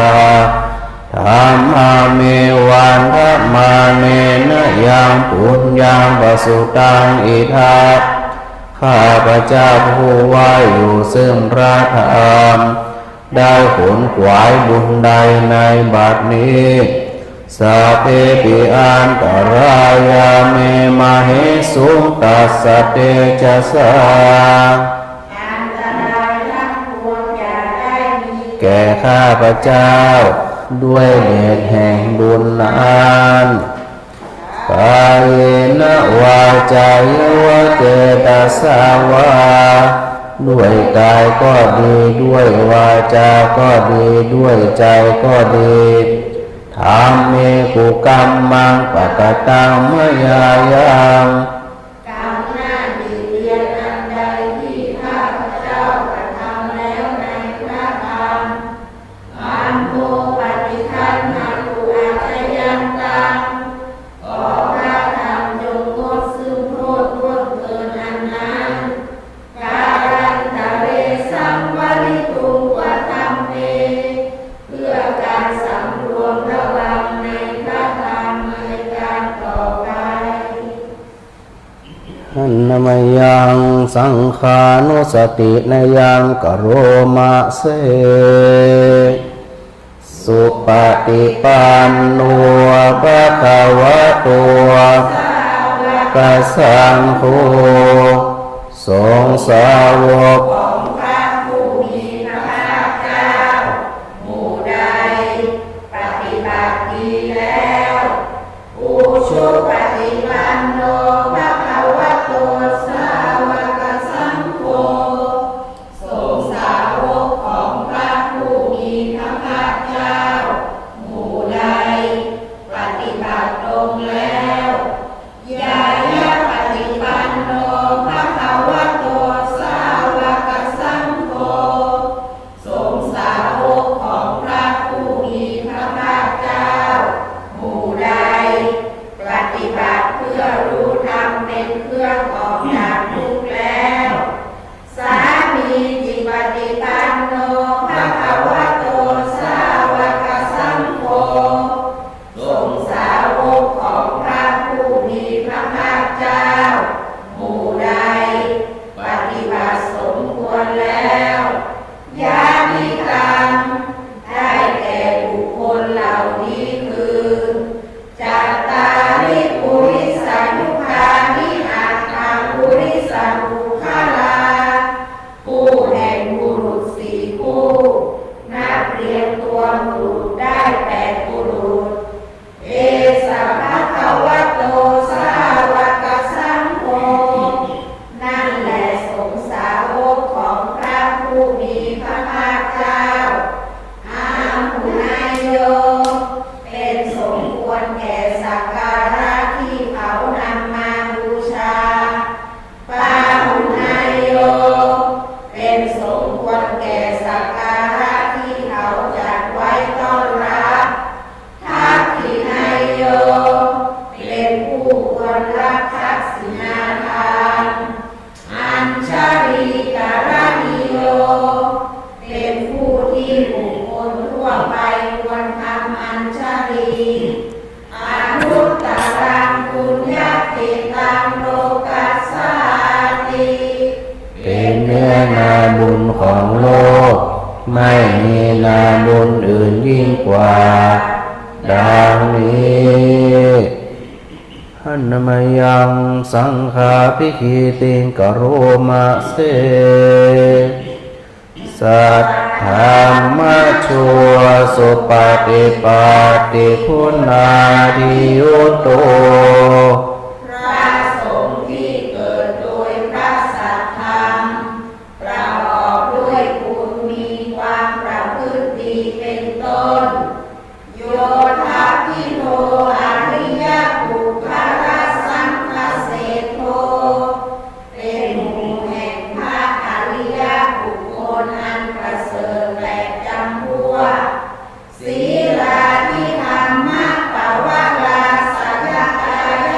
ธรรมาเมวันธรรมาเนนะยังปุญญังปสุตังอิทัปข้าพเจ้าผู้ไหว้อยู่ซึ่งพระธรรมได้ขนขวายบุญใดในบัดนี้สัพเพปิอันตรายาเมมเหสุตัสสะเตจะสาอันตรายทั้งปวงอย่าได้มีแก่ข้าพเจ้าด้วยเดชแห่งบุญนั้นกายนะวาจายวะเจตสาวาด้วยกายก็ดีด้วยวาจาก็ดีด้วยใจก็ดีธรรมเมกุกรรมังปะกตังมยายังก ฏิคันหาตุอาชยันตังขอพระธรรมจงงดซึ่งโทษล่วงเกินอันนั้นการันตะเรสัมวลิตุงวะธัมเมเพื่อการสำรวมระวังในพระธรรมในการต่อไปหันนมยังสังขานุสตินยังกโรมะเสสุปฏิปันโนภะคะวะโตกัสสังโฆสงฆ์สาวกของพระผู้มีพระภาคเจ้าหมู่ใดปฏิบัติดีแล้วอุชุปฏิปันโนภะคะวะโตสาวกสังโฆสงฆ์สาวกของพระผู้มีพระภาคเจ้าหมู่ใดปฏิบัติตรงแล้วยายะปฏิปันโนภะคะวะโตสาวกสังโฆสงฆ์สาวกของพระผู้มีพระภาคเจ้าหมู่ใดปฏิบัติเพื่อรู้ธรรมเป็นเครื่องออกจากทุกข์แล้วสามีจิปฏิปันโนภะคะวะโตสาวกสังโฆสงฆ์สาวกของพระผู้มีพระภาคเจ้าหมู่ใดปฏิบัติสมควรแล้วยามิกังได้แก่บุคคลเหล่านี้คือจัตตาริปุริสายุคานิอัตถาปุริสาบุคลาผู้แห่งบุรุษสี่ผู้นับเรียงตัวบุรุษได้8บุรุษเอสะภะคะวะโตสาวกสังโฆนั่นแหละสงฆ์สาวกของพระผู้มีพระภาคเจ้าอาหุนายโยเป็นสมควรแก่สักการะที่เขานำมาบูชาปาหุนายโยเป็นสมควรแก่สักการะที่เขาจัดไว้ต้อนรับทักขินายโยเป็นผู้ควรรับทักษิณาทานอัญชลีการณิโยเป็นผู้ที่บุคคลทั่วไปควรทำอัญชลีอนุตตรังปุญญติตังโลกัสสาติเป็นเนื้อนาบุญของโลกไม่มีนาบุญอื่นยิ่งกว่าดังนี้หันนมยังสังฆาภิคิติงกโรมะเสสัทธรรมชัวสุปฏิปัตติคุณาทิยุตโตพระสงฆ์ที่เกิดโดยพระสัทธรรมประกอบด้วยคุณมีความประพฤติดีเป็นต้นโยธาภิโนอริยบุคคลสังฆเสโทเป็นหมู่แห่งพระอริยบุคคลอันประเสริฐและจำพวกศีลาธิธรรมะปวาราสัจจาย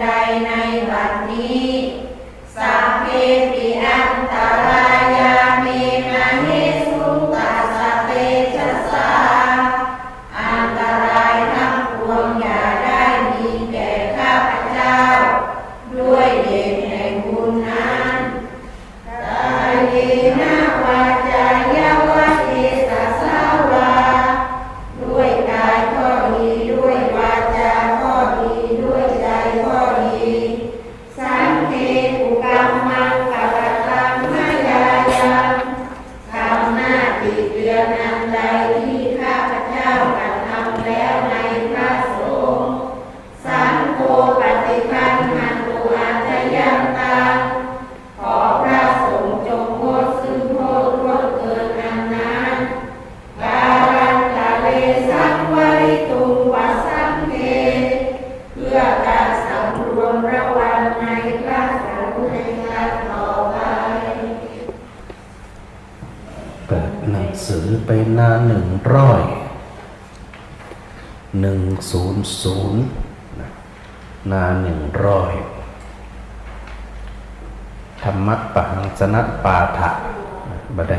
ใดในบัดนี้สัพเพปิอันตรายาเมนะเหสุตัสสะเตชะสาอันตรายทั้งปวงอย่าได้มีแก่ข้าพเจ้าด้วยเดชแห่งบุญนั้นกายเยนะวาจายาวะเทสัสสาวาด้วยกายก็ดีด้วยวาจาก็ดีด้วยใจก็ดีสังเกตุกรรมังกัปตังมายายังทำหน้าติเตียนอันใดที่ข้าพเจ้ากระทำแล้วในพระสงฆ์สังโฆปฏิคันหันตุอัจฉยังตังขอพระสงฆ์จงงดซึ่งโทษล่วงเกินอันนั้นการันตะเลสังวริตุงวัสสังเทเพื่อการสำรวมระวังในพระสงฆ์ในการต่อไป เปิดหนังสือไปหน้า100 หน้า100ธรรมะปังสนัตปาฐะบได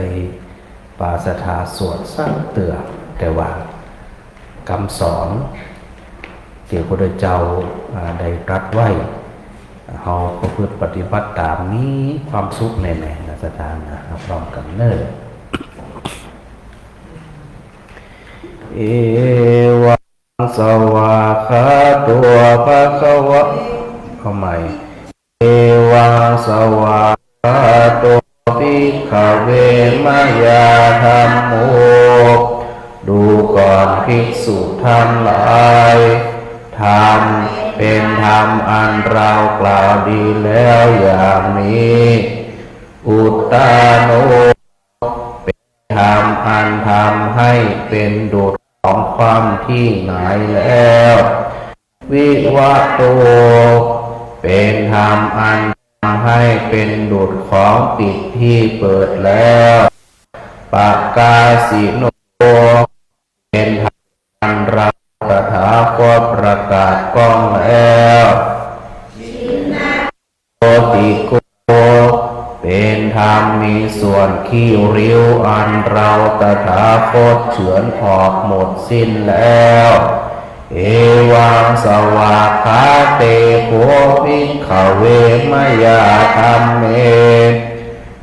ปาสถาสวดสร้างเตือแต่ว่าคำสอนเกี่ยวกับพระเจ้าได้ตรัสไว้เฮาประพฤติปฏิบัติตามนี้ความสุขแน่ๆนะสถานนะพร้อมกันเน้อเอวังสวากขาตัวภะคะวะเข้าใหม่เอวังสวากขาตัวภิกขเวมยาธัมโมดูก่อนภิกษุทั้งหลายธรรมเป็นธรรมอันเรากล่าวดีแล้วอย่างนี้อุตตาโนเป็นธรรมอันทำให้เป็นดุจของความที่หงายแล้ววิวัตโตเป็นธรรมอันทำให้เป็นดุจของปิดที่เปิดแล้วปากาสิโนเป็นธรรมอันเราตถาคตประกาศก้องแล้วโกติโกเป็นธรรมมีส่วนขี้ริ้วอันเราตถาคตเฉือนออกหมดสิ้นแล้วเอวังสวากขาเตโภภิกขเวมยาธัมเม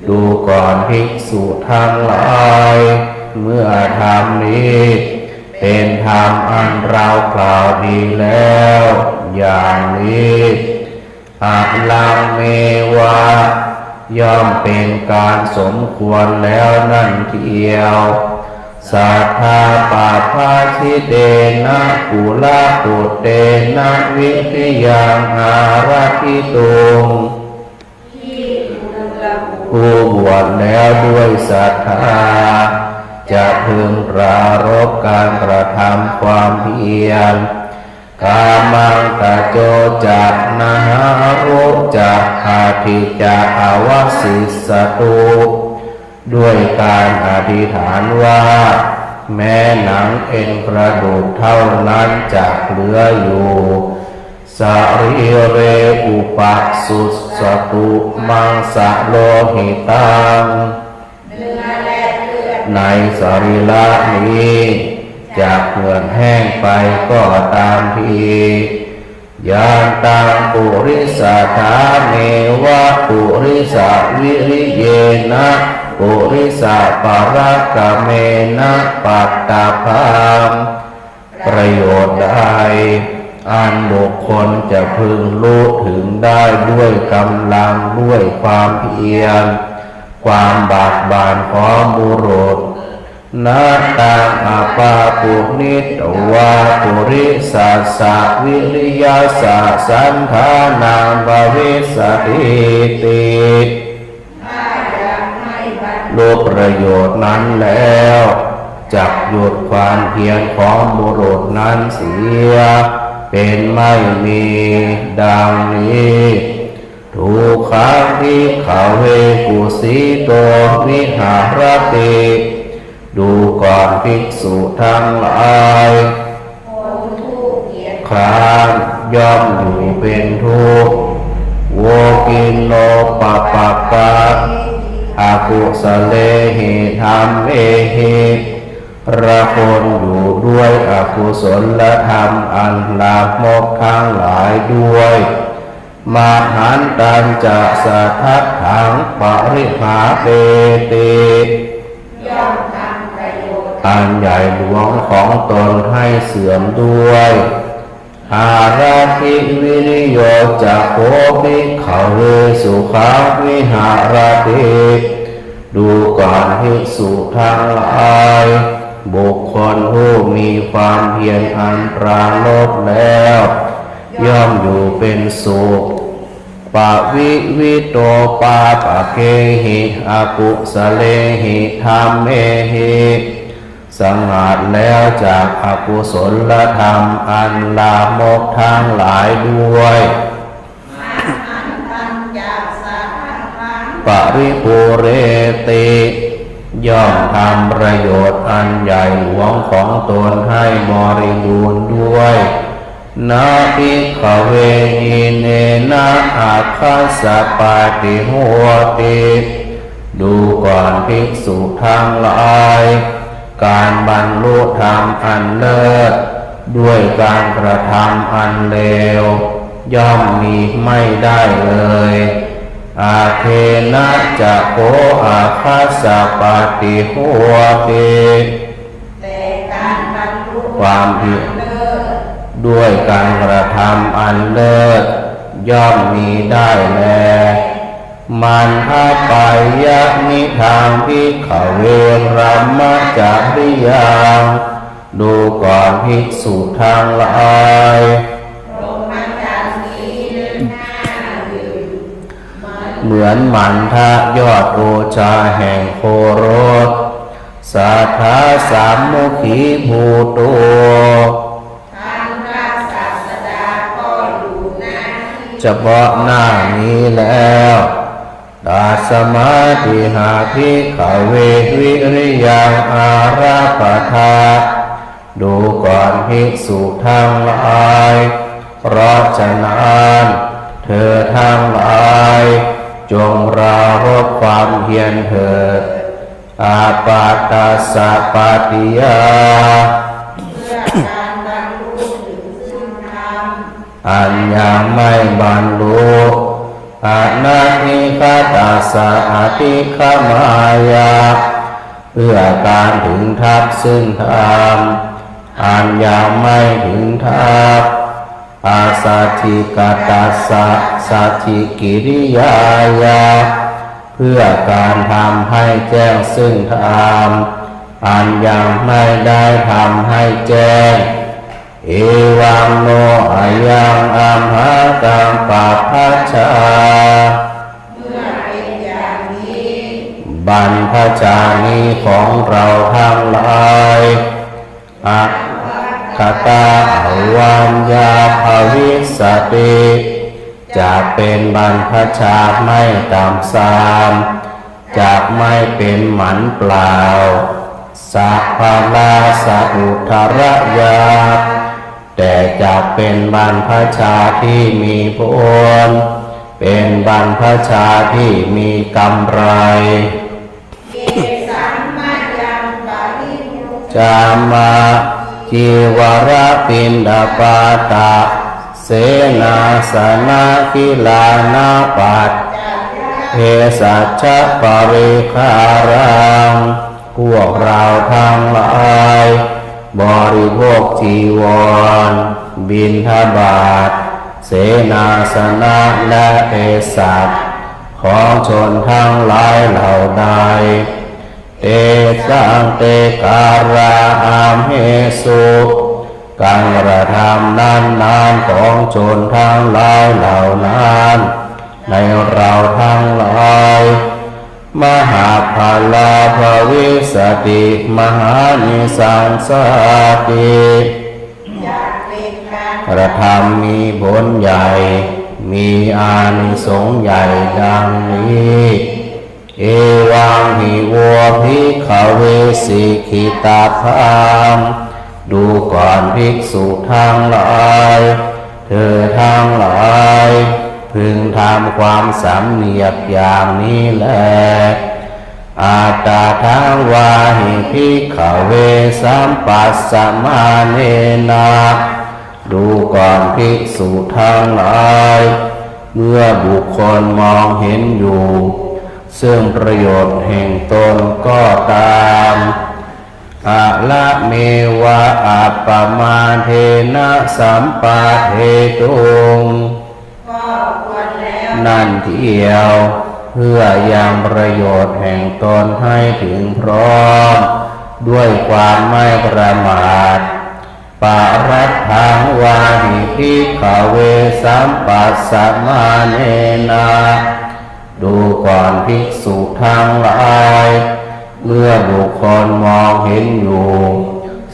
ดูก่อนภิกษุทั้งหลายเมื่อธรรมนี้เป็นธรรมอันเรากล่าวดีแล้วอย่างนี้อะลังเมวะย่อมเป็นการสมควรแล้วนั่นเทียวสัทธาปาภาชิเตนะกุลาปุเตนะวิทยังอาราธิตุงผู้บวชแล้วด้วยศรัทธาจะพึงปรารภการกระทำความเพียรกามังตะโจจะนะหารุจะอาทิจะอาวสิสตุด้วยการอธิษฐานว่าแม้หนังเอ็นกระดูกเท่านั้นจะเหลืออยู่สรีเรอุปสุสตุมังสะโลหิตังในสรีระนี้จะเหือดแห้งไปก็ตามทียานตังปุริสาธาเมวะปุริสาวิริเยนะปุริสาปารักกเมนะปัตตาภามประโยชน์ใดอันบุคคลจะพึงรู้ถึงได้ด้วยกำลังด้วยความเพียรความบากบานของบุรุษนาตังอาปาปุนิตวาปุริสัสสะวิริยาสะสันธานังภวิสติติรู้ประโยชน์นั้นแล้วจักหยุดความเพียรของบุรุษนั้นเสียเป็นไม่มีดังนี้ทุกขังภิกขเวกุสิโตวิหารติดูก่อนภิกษุทั้งหลายคลาน ย่อมอยู่เป็นทุกข์โวกินโนปะปะกะอากุสเลหิธรรมเอหิระคนอยู่ด้วยอกุศลธรรมอันลามกทั้งหลายด้วยมหันตัญจะสัทธัตถังปริหาเปติย่อมทำประโยชน์อันใหญ่หลวงของตนให้เสื่อมด้วยอาราธิวิริโยจะโพภิกขเวสุขาวิหารติดูก่อนภิกษุทั้งหลายบุคคลผู้มีความเพียรอันปราโลภแล้วย่อมอยู่เป็นสุขปะวิวิโตปาปะเคหิอากุสเลหิธรรมเมหิสงัดแล้วจากอกุศลธรรมอันลามกทั้งหลายด้วยปริปุเรติย่อมทำประโยชน์อันใหญ่หลวงของตนให้บริบูรณ์ด้วยนาภิกขเวหิเนนะอาคัสสะปาติโหติดูก่อนภิกษุทั้งหลายการบรรลุธรรมอันเลิศด้วยการกระทำอันเลวย่อมมีไม่ได้เลยอาเทนะจะโคอาคัสสะปาติโหติแต่การบรรลุความเพียรด้วยการกระทำอันเลิศย่อมมีได้แลมันทปายะนิทางภิกขเวรัมมจาริยังดูก่อนภิกษุทั้งหลายเหมือนมันทะยอดโอชาแห่งโครสสัทธาสามมุขีภูโตเฉพาะหน้านี้แล้วตาสมาธิหาภิกขเววิริยังอาราปทาดูก่อนภิกษุทั้งหลายเพราะฉะนั้นเธอทั้งหลายจงปรารภความเพียรเถิดอาปาตัสสะปาติยาอันยังไม่บรรลุอนาทิคตัสสะอธิคมายาเพื่อการถึงทัพซึ่งธรรมอันยังไม่ถึงทัพอาสัจฉิกตัสสะสัจฉิกิริยายาเพื่อการทำให้แจ้งซึ่งธรรมอันยังไม่ได้ทำให้แจ้งเอวังโนอายังอัมหากังปัปพัชชาเมื่อเป็นอย่างนี้บรรพชานีของเราทั้งหลายอัตคตาวัญญาภวิสสติจะเป็นบรรพชาไม่ต่ำทรามจะไม่เป็นหมันเปล่าสัพพลาสัอุทรยาแต่จะเป็นบรรพชาที่มีผลเป็นบรรพชาที่มีกำไรจามาจีวรปินดาปาตะเสนาสนะกิลานาปัตเภสัชปริคารังพวกเราทั้งหลายบริโภคจีวรบิณฑบาตเสนาสนะและเภสัชของชนทั้งหลายเหล่าใดเตสังเตการาอามเหสุการกระทำนั้นของชนทั้งหลายเหล่านั้นในเราทั้งหลายมหาภาลาภวิสติมหานิสังสติกระทำมีผลใหญ่มีอานิสงส์ใหญ่ดังนี้เอวังหิโวภิกขเวสิกิตาภามดูก่อนภิกษุทั้งหลาย เธอทั้งหลายพึงทำความสำเนียกอย่างนี้แลอาตาทังวาหิภิกขเวสัมปัสสะมาเนนะดูก่อนภิกษุทั้งหลายเมื่อบุคคลมองเห็นอยู่ซึ่งประโยชน์แห่งตนก็ตามอะละเมวะอัปปมาเทนะสัมปะเทตุงนั่นเที่ยวเพื่อยังประโยชน์แห่งตนให้ถึงพร้อมด้วยความไม่ประมาทปารัตถังวาหิภิกขเวสัมปัสสะมาเนนะดูก่อนภิกษุทั้งหลายเมื่อบุคคลมองเห็นอยู่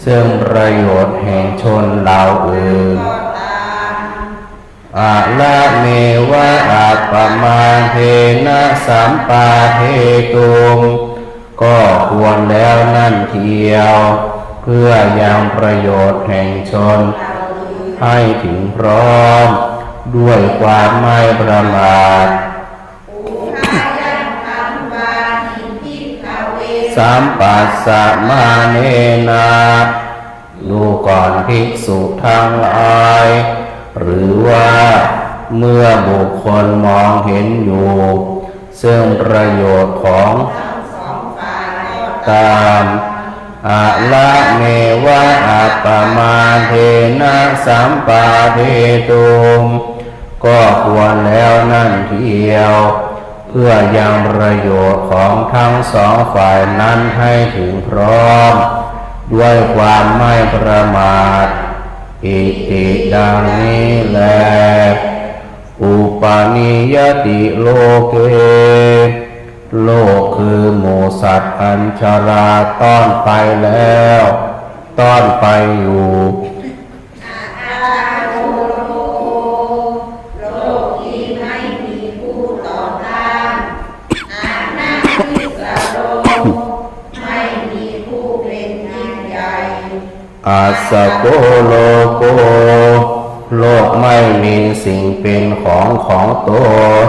ซึ่งประโยชน์แห่งชนเหล่าอื่นอะละเมวะอัปปมาเทนะสัมปะเทตุงก็ควรแล้วนั่นเทียวเพื่อยังประโยชน์แห่งชนให้ถึงพร้อมด้วยความไม่ประมาทสัมปัสสะมาเนนะดูก่อนภิกษุทั้งหลายหรือว่าเมื่อบุคคลมองเห็นอยู่ซึ่งประโยชน์ของตามอะละเมวะอัปปมาเทนะสัมปะเทตุงก็ควรแล้วนั่นเทียวเพื่อยังประโยชน์ของทั้งสองฝ่ายนั้นให้ถึงพร้อมด้วยความไม่ประมาทอิติดังนี้แลอุปนิยติโลเกโลกคือหมู่สัตว์อัญชราต้อนไปแล้วต้อนไปอยู่อาสโกโลโกโลกไม่มีสิ่งเป็นของตน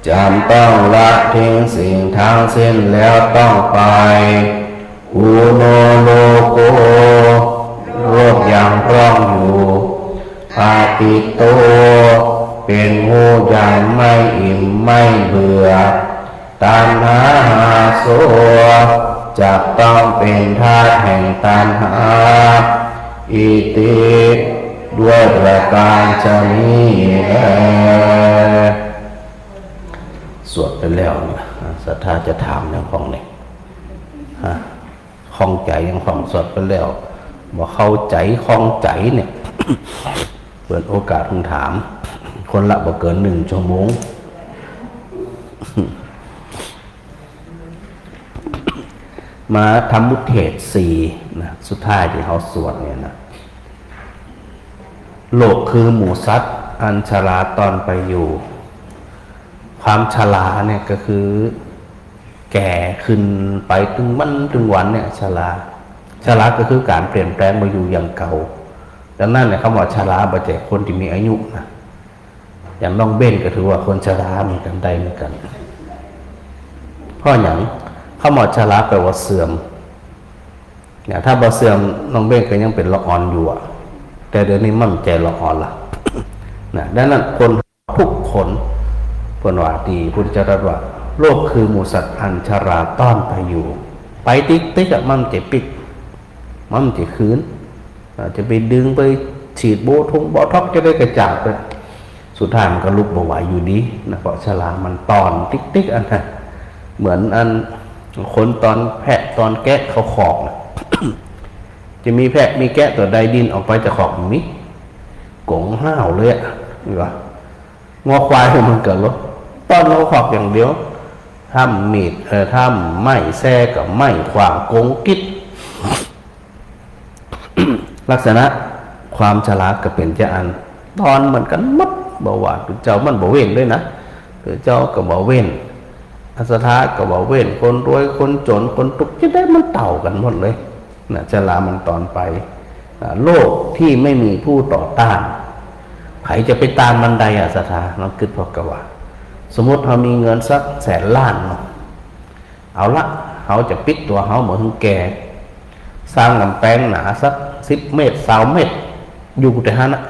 จำต้องละทิ้งสิ่งทั้งสิ้นแล้วต้องไปอุโนโลโกโลกยังพร้อมอยู่อาติโตเป็นงูยังไม่อิ่มไม่เบื่อตัณหาหาโสจะต้องเป็นธาตุแห่งตัณหาอิติด้วยประการฉะนี้สวดไปแล้วศรัทธาจะถามอย่างของนี่คล่องใจอย่างของสวดไปแล้วบอกเข้าใจคล่องใจเนี่ย เปิดโอกาสคุณถามคนละบ่เกิน1 ชั่วโมงมาทำมุทเทศ4นะสุดท้ายที่เขาสวดเนี่ยนะโลกคือหมู่สัตว์อันชราตอนไปอยู่ความชราเนี่ยก็คือแก่ขึ้นไปถึงวันเนี่ยชราก็คือการเปลี่ยนแปลงมาอยู่อย่างเก่าดังนั้นเนี่ยคำว่าชราบ่ใช่คนที่มีอายุนะอย่างน้องเบ้นก็ถือว่าคนชราเหมือนกันได้เหมือนกันเพราะอย่างคำว่าชราแปลว่าเสื่อมเนี่ยถ้าบ่เสื่อมน้องเบ้นก็ยังเป็นละอ่อนอยู่อะแต่เดี๋ยวนี้มั่นใจละอ่อนละนะดังนั้นคนทุกคนเพิ่นว่าดีพุทธเจ้าตรัสว่าโลกคือหมู่สัตว์อันชราต้อนไปอยู่ไปติ๊กๆอ่ะมันจะปิดมันจะคืนจะไปดึงไปฉีดโบท็อกจะได้กระจาดไปสุดท้ายมันก็ลุกบ่ไหวอยู่ดีนะเพราะชรามันตอนติ๊กๆอันนั้นเหมือนอันคนตอนแพะตอนแกะเขาขอกนะ จะมีแพะมีแกะตัวใดดินออกไปจะขอกมิกงห้าวเลยอ่ะนี่ว่างอควายมันเกิดรถตอนเราขอกอย่างเดียวถ้ามีดถ้าไม่แซ่กับไม่ขวางกงกิด ลักษณะความฉลาดก็เป็นจะอันตอนเหมือนกันมัดบ่ว่าเจ้ามันบ่เว้นด้วยนะเจ้าก็บ่เว้นอัสถาก็บ่เว้นคนรวยคนจนคนทุกข์จะได้มันเต่ากันหมดเลย ชรามันตอนไปโลกที่ไม่มีผู้ต่อต้านใครจะไปตามมันใดศรัทธาเราคิดพอกะว่าสมมติเรามีเงินสัก100,000,000เนาะเอาละเขาจะปิดตัวเขาเหมือนแก่สร้างลำแปลงหนาสัก10 เมตร20 เมตรอยู่แต่ฮะนะ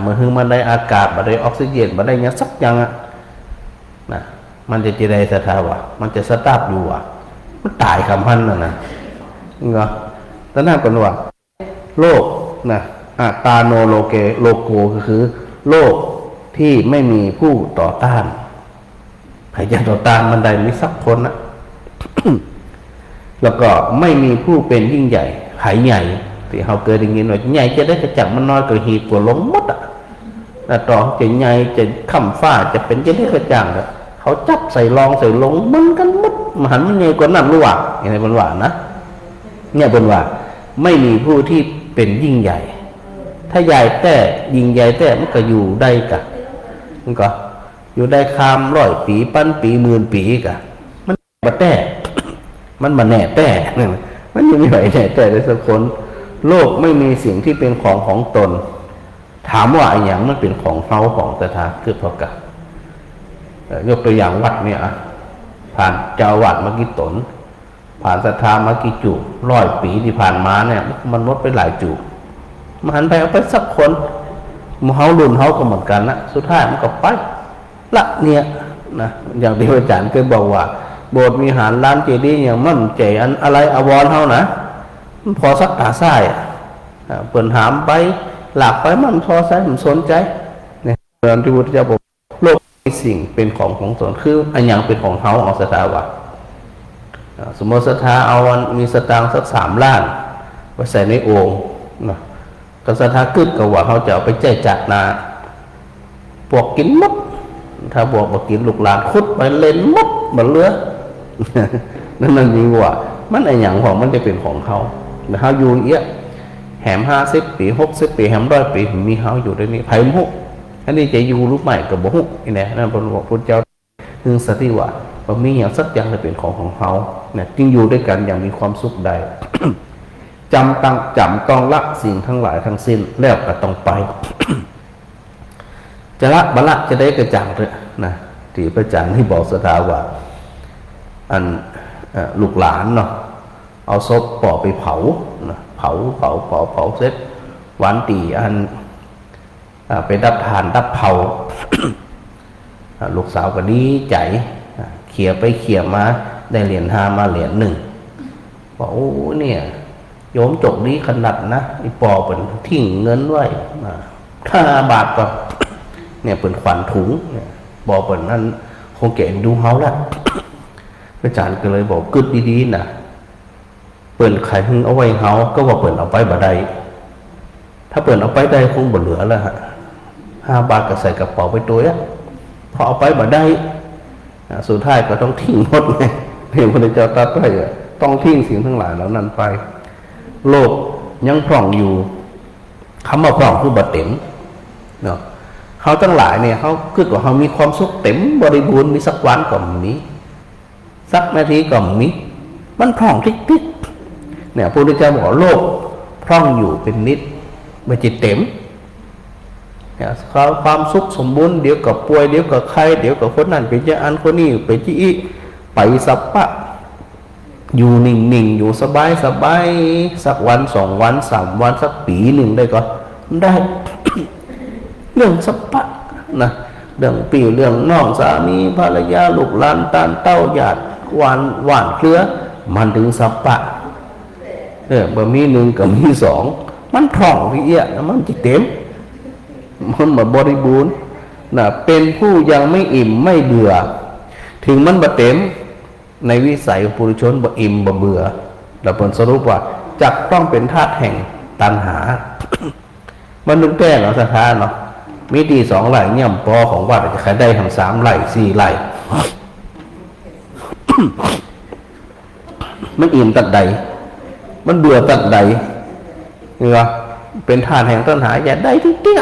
เมื่อถึงมันได้อากาศมันได้ออกซิเจนมันได้เงี้ยสักอย่างนะมันจะได้ศรัทธาวะมันจะสตาร์ทอยู่วะมันตายคำพันนะเนาะแต่นั่นเป็นว่าโลกนะอัตตาโนโลเกโลโกก็คือโลกที่ไม่มีผู้ต่อต้านใครจะต่อต้านมันได้มีสักคนนะ แล้วก็ไม่มีผู้เป็นยิ่งใหญ่หายใหญ่ที่เขาเกิดอย่างนี้หน่อยใหญ่จะได้กระจับมันน้อยก็หีบกว่าล้มมดแต่ต่อจะใหญ่จะข้ามฟ้าจะเป็นจะได้กระจ่างเขาจับใส่รองใส่ลงมันกันมดมหันมันใหญ่กว่านั่นรู้ว่าอย่างไรบนว่านะเนี่ยบนว่าไม่มีผู้ที่เป็นยิ่งใหญ่ถ้าใหญ่แต่ยิ่งใหญ่แต่มันก็อยู่ได้กะมันก็อยู่ได้คาม100 ปี1,000 ปี10,000 ปีกะมันมาแต่มันมาแน่แต่มันยังไม่ไหวแน่แต่เลยสักคนโลกไม่มีสิ่งที่เป็นของตนถามว่าไอ้อย่างมันเป็นของเขาของตถาคตพอกะยกตัวอย่างวัดเนี่ยผ่านเจ้าวัดมากี่ตนผ่านศรัทธามากี่จุ100 ปีที่ผ่านมาเนี่ยมันลดไปหลายจุมันหันไปเอาไปสักคนเฮารุ่นเฮาก็เหมือนกันนะสุดท้ายมันก็ไปละเนี่ยนะอย่างที่อาจารย์เคยบอกว่าโบสถ์มีหารล้านเจดีย์อย่างมั่นใจอันอะไรอวรเฮานะมันพอสักตาซ้ายเปิ่นถามไปหลับไปมันพอใส่มันสนใจเนี่ยตอนที่พุทธเจ้าบอกโลกมีสิ่งเป็นของตนคืออันอย่างเป็นของเฮาเอาศรัทธาวะสมมติศรัทธาเอามีสตางค์สัก3 ล้านไปใส่ในโอ่งนะก็ศรัทธากึศก็ว่าเขาจะเอาไปแจกจ่ายนาพวกกินมดถ้าบอกว่ากินลูกหลานคุดไปเล่นมดเหมือนเรือนั่นยิ่งว่ามันไออย่างของมันจะเป็นของเขาแต่เขาอยู่เอี้ยแหม50 ปี60 ปีแหม100 ปีมีเขาอยู่ในนี้ไผ่มุกอันนี้จะอยู่รู้ใหม่กับบุกนี่นะนั่นเป็นบอกพุทธเจ้าถึงสติว่ามีอย่างสักอย่างจะเป็นของเขาเนี่ยจึงอยู่ด้วยกันอย่างมีความสุขได้ จำต้องละสิ่งทั้งหลายทั้งสิ้นแล้วก็ต้องไป จะละบละจะได้กระจ่างเลยนะที่พระอาจารย์ที่บอกศรัทธาว่าอันลูกหลานเนาะเอาศพปอไปเผานะเผาเสร็จวันตีอันไปดับทานดับเผา ลูกสาวก็ดีใจเขี่ยไปเขี่ยมาได้เหรียญ5มาเหรียญ1บอกโอ้เนี่ยโยมจกนี้ขนาดนะไอ้ปอเป็นทิ้งเงินไว้5 บาทก็เนี่ยเป็นขวัญถุงปอเป็นนั้นคงเก่งดูเฮาละอาจารย์ก็เลยบอกกึดดีๆนะเปิ่นไข่หึงเอาไว้เฮาก็ว่าเปิ่นเอาไปบ่ได้ถ้าเปิ่นเอาไปได้คงบ่เหลือแล้วฮะ5 บาทก็ใส่กระเป๋าไปตัวพอเอาไปบ่ได้สุดท้ายก็ต้องทิ้งหมดเลยพระพุทธเจ้าตรัสไว้ต้องทิ้งสิ่งทั้งหลายเหล่านั้นไปโลกยังพร่องอยู่คำว่าพร่องคือบ่เต็มเนาะเขาทั้งหลายเนี่ยเขาคือว่าเขามีความสุขเต็มบริบูรณ์มีสักวันก็มีสักนาทีก็มีมันพร่องทิกๆเนี่ยพระพุทธเจ้าบอกโลกพร่องอยู่เป็นนิดไม่จิตเต็มเนี่ยความสุขสมบูรณ์เดี๋ยวกับป่วยเดี๋ยวกับใครเดี๋ยวกับคนนั้นไปเจออันคนนี้ไปจี้ไปสับปะอยู่นิ่งๆอยู่สบายสักวัน2 วัน3 วันสักปี1ได้ก็ได้ เรื่องสับปะนะเรื่องปีเรื่องน้องสามีภรรยาลูกหลานตานเต้าญาติหวานเครือมันถึงสับปะบะมี1กับมี2มันพร่องพี่เอี้ยมันจิเต็มมันแบบบริบูรณ์นะเป็นผู้ยังไม่อิ่มไม่เบื่อถึงมันบ่เต็มในวิสัยของปุถุชนบ่อิ่มบ่เบื่อแล้วผลสรุปว่าจักต้องเป็นธาตุแห่งตัณหา มันนึกแก้เหรอศรัทธาเนาะมีดี2 ไร่ย่ำปอของวัดจะขายได้ทำ3 ไร่4 ไร่ มันอิ่มตัดใดมันเบื่อตัดใดนี่วะเป็นธาตุแห่งตัณหาอย่าได้ที่เตี้ย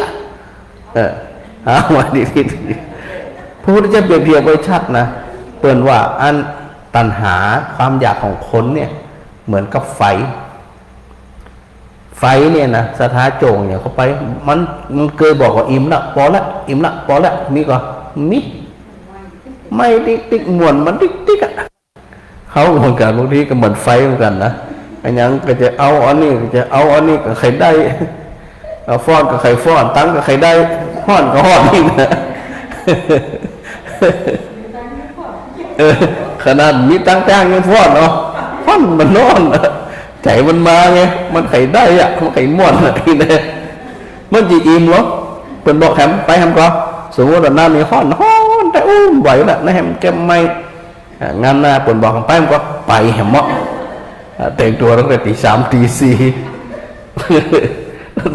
หาว่าดีที่พระพุทธเจ้าเปรียบเทียบไว้ชัดนะเปิ่นว่าอันตัณหาความอยากของคนเนี่ยเหมือนกับไฟ ไฟเนี่ยนะสถาโจงเนี่ยเขาไปมันเคยบอกว่าอิ่มละพอละอิ่มละพอละนี่ก็มิไม่ติ๊กม่วนมันติ๊กอ่ะเขาเหมือนกันบางทีก็เหมือนไฟเหมือนกันนะอันยังก็จะเอาอันนี้ก็จะเอาอันนี้ก็ใครได้เอาฟ้อนก็ใครฟ้อนตั้งก็ใครได้ห้อนก็ห้อนนี่นะขนาดมีตั้งจ้างยังฟ้อนเนาะฟ้อนมันนอนใจมันมาไงมันไข่ได้อะมันไข่ม่วนอะนี่นะมันจีอิ่มเหรอเป็นบอกแฮมไปแฮมก็สมมติว่าน้ามีห้อนแต่ไหวละนะแฮมแกไม่งานหน้าเป็นบอกไปแฮมก็ไปแฮมเหมาะแต่งตัวตั้งแต่ตี 3 ตี 4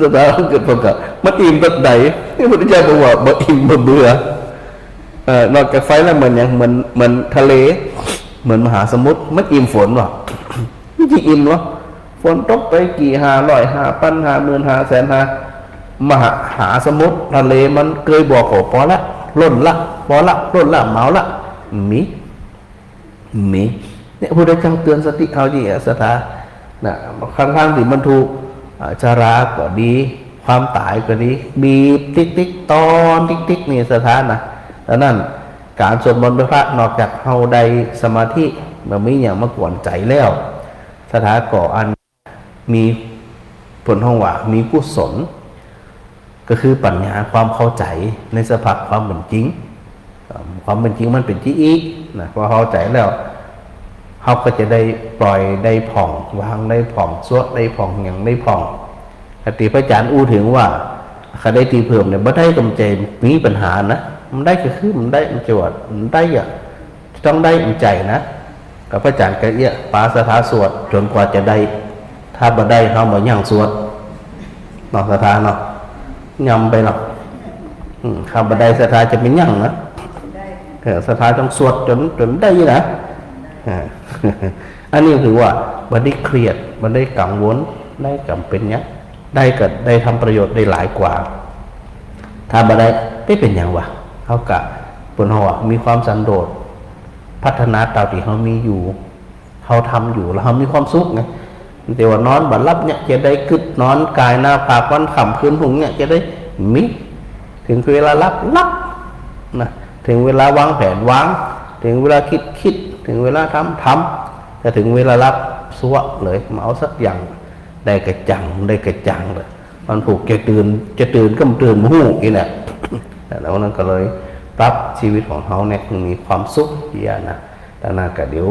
สุดท้ายเกิดผลกับมันอิ่มแบบไหนที่พระพุทธเจ้าบอกว่าบ่อิ่มบ่เบื่อนอกจากไฟแล้วเหมือนอย่างเหมือนทะเลเหมือนมหาสมุทรมันอิ่มฝนหรอไม่จริงอิ่มหรอฝนตกไปกี่500 5,000 50,000 500,000 มหาสมุทรทะเลมันเคยบอกโอ้พอละล้นละพอละล้นละเมาละมีเนี่ยพระพุทธเจ้าเตือนสติเอาดิสถานะข้างๆที่มันถูกชาราก็ดีความตายก็ดีบีบติ๊กตอนติ๊กนี่สถานะดังนั้นการสวดมนต์พระนอกจากเฮาได้สมาธิมันไม่อย่างมากวนใจแล้วสถาก่ออันมีผลห้องว่ามีกุศลก็คือปัญญาความเข้าใจในสภาพความเป็นจริงความเป็นจริงมันเป็นที่อีกนะพอเข้าใจแล้วเขาก็จะได้ปล่อยได้ผ่องวางได้ผ่องสวดได้ผ่องอย่างได้ผ่องคติพระอาจารย์อู้ถึงว่าเขาได้ตีเพิ่มเนี่ยบ่ได้กำใจมีปัญหานะมันได้ก็คือมันได้มันจวดมันได้อะต้องได้ใจนะกับพระอาจารย์ก็เอี้ยปาสถาสวดจนกว่าจะได้ถ้าบ่ได้เขาบ่ย่างสวดนอกสถาเนาะยำไปหรอกข้าบ่ได้สถาจะเป็นย่างนะสถาต้องสวดจนได้นะอันนี้คือว่าบันได้เครียดบันได้กังวลได้จำเป็นเนี้ยได้ก็ได้ทำประโยชน์ได้หลายกว่าถ้าบันได้เป็นอย่างวะเขากะบนหัวมีความสันโดษพัฒนาตามที่เขามีอยู่เขาทำอยู่แล้วเขามีความสุขไงแต่ว่านอนบัดรับเนี่ยจะได้กึดนอนกายหน้าผากวันขำคืนหุ่งเนี่ยจะได้มิถึงเวลารับนะถึงเวลาวางแผนวางถึงเวลาคิดถึงเวลาทำแต่ถึงเวลารับสวะเลยมาเอาสักอย่างได้กระจังเลยมันผูกจะตื่นก็ตื่นหูอีแหละแต่แล้วนั้นก็เลยปรับชีวิตของเขาเนี่ยมีความสุขเยอะนะดังนั้นก็เดี๋ยว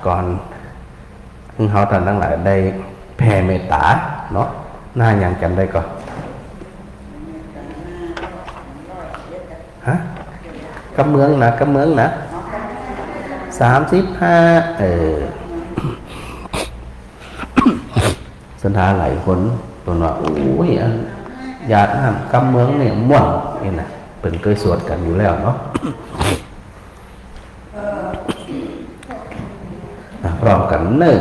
ก่อนเขาท่านทั้งหลายได้แผ่เมตตาเนาะหน้าอย่างกันได้ก่อนฮะกำเมืองนะ35สันทาหลายคนตัวว่าโอ้ยญาติกำเมืองเนี่ยม่วนนี่นะเป็นเคยสวดกันอยู่แล้วเนาะพร้อมกันเนอะ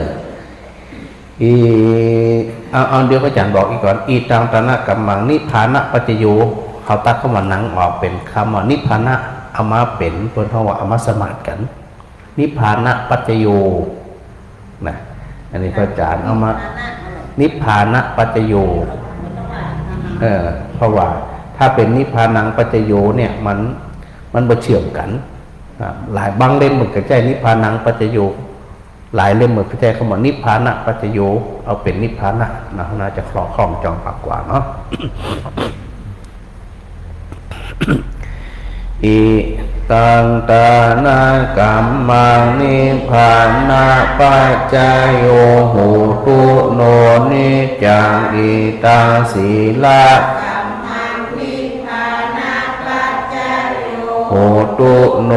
เอาเดี๋ยวพระอาจารย์บอกอีกก่อนอีตังตนะกัมมังนิพพานะปัจจโยเขาตัดเข้ามานั่งออกเป็นคำว่านิพพานะเอามาเป็นเพิ่นเขาว่าเอามาสมาทกันนิพพานะปัจจโยนะอันนี้พระอาจารย์เอามานิพพานะปัจจโยเพราะว่าถ้าเป็นนิพพานังปัจจโยเนี่ยมันบ่เชื่อมกันหลายบางเล่มเหมือนกับใจนิพพานังปัจจโยหลายเล่มเหมือนกับใจคำว่านิพพานะปัจจโยเอาเป็นนิพพานะน่าจะคล้องจองปากกว่าเนาะ อิตังตานากัมมังนิพพานะปัจจโยโหตุโนนิจังอิตังศีลาโหตุโน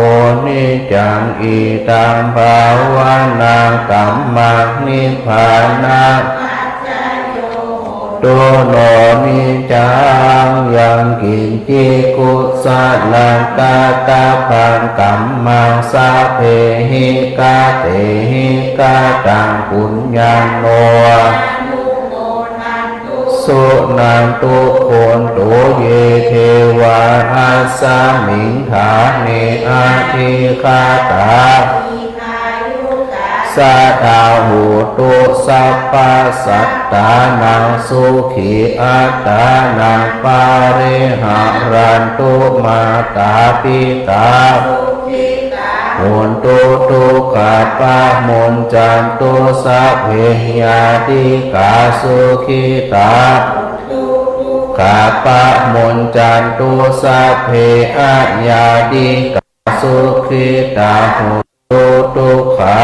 นิจังอิตังภาวนากัมมังนิพพานะโตโนนิจังยังกินจิกุสลกาตาพังกัมมังสาเพหิกาเตหิกาตังปุญญาโนสุนันตุโคนตุเยเทวาอาสามิงฐาเนอาทิคาตาส ะดาหูตุสัพพสัตตานังสุขีอัตตานังปาริหารันตุมาตาปิตาโหนตุตุกัปปะมนจันตุสัพเพยาติกาสุขิตากัปปะมนจันตุสัพเพอะยาติกาสุขิตาโหนตุตุขา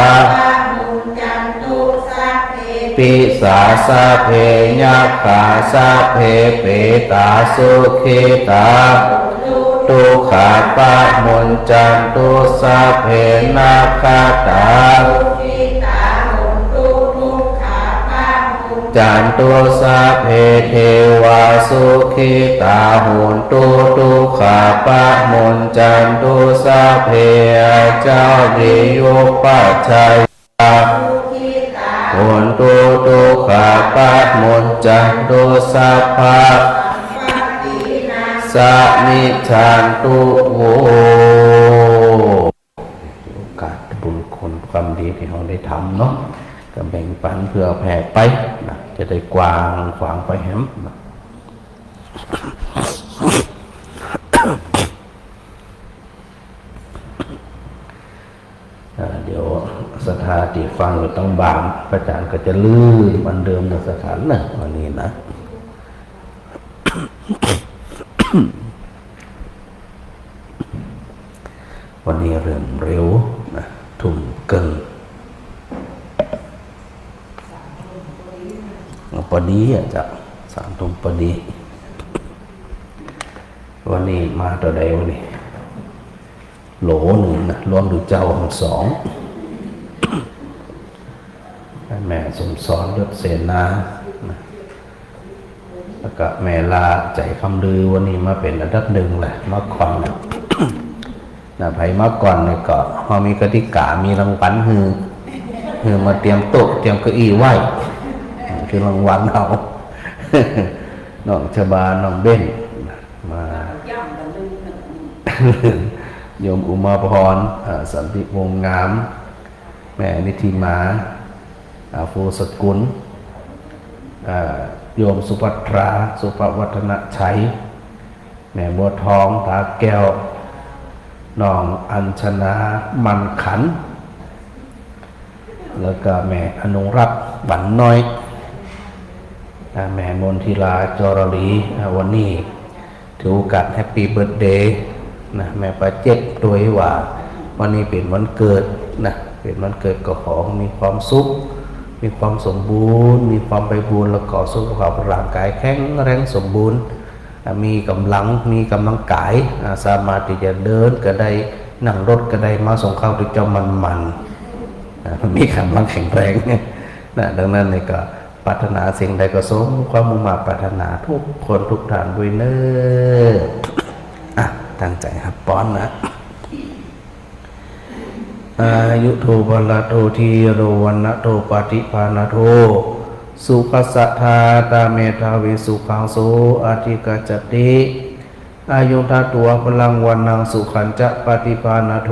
ปิสาสะเพยัคขาสะเพเปตาสุขิตาตุขาปะมนจันตุสัพเพนาคาตาจันตุสัพเพเทวาสุขิตาโหนตุตุขาปะมนจันตุสัพเพเจ้าดิโยปัจจัยโหนตุตุขาปะมนจันตุสัพพะสะมิชันตุโวโอกาสบุญคุณความดีที่เราได้ทำเนาะก็แบ่งปันเพื่อแผ่ไปนะจะได้กว้างขวางไปแหมนะเดี๋ยวสถานที่ฟังอยู่ต้องบางพระอาจารย์ก็จะลื่นวันเดิมในสถานนะวันนี้นะวันนี้เริ่มเร็วนะทุ่มเกินพอดีจะ3 ทุ่มพอดีวันนี้มาตัวใดวันนี้โหล1นะรวมดูเจ้าของ2แม่สมสอนยศเสนานะแล้วก็แม่ลาใจคำลือวันนี้มาเป็นอันดับ1แหละมาก่อนนะไผมาก่อนเนี่ยก็พอมีกติกามีรางวัลคือมาเตรียมโต๊ะเตรียมเก้าอี้ไหว้คือรางวัลเอาน้องชบาน้องเบ้นมาโยมอุมาพรสันติวงงามแม่นิธิมาฟูสกุลโยมสุภัทราสุภวัฒนชัยแม่บัวทองตาแก้วน้องอัญชนามันขันแล้วก็แม่อนุรักษ์บันน้อยแม่มนทิลาจรลีวันนี้ถือโอกาสแฮปปี้เบิร์ธเดย์นะแม่ประเจ็บโดยว่าวันนี้เป็นวันเกิดนะเป็นวันเกิดก็ขอมีความสุขมีความสมบูรณ์มีความไปบูรณ์แล้วก็สุขภาพร่างกายแข็งแรงสมบูรณ์มีกำลังกายสามารถที่จะเดินก็ได้นั่งรถก็ได้มาส่งเข้าถึงเจ้ามันมีกำลังแข็งแรงนะดังนั้นเนี่ยก็ปรารถนาสิ่งใดก็สมความมุ่งมั่นปรารถนาทุกคนทุกท่านด้วยเน้อตั้งใจครับป้อนนะอายุโทบลโททีโรวันนะโทปฏิภาณโทสุขสัทธาตาเมธาวิสุขังโสอธิกัจจติอายุทัตตัวพลังวันนังสุขันจะปฏิภาณโท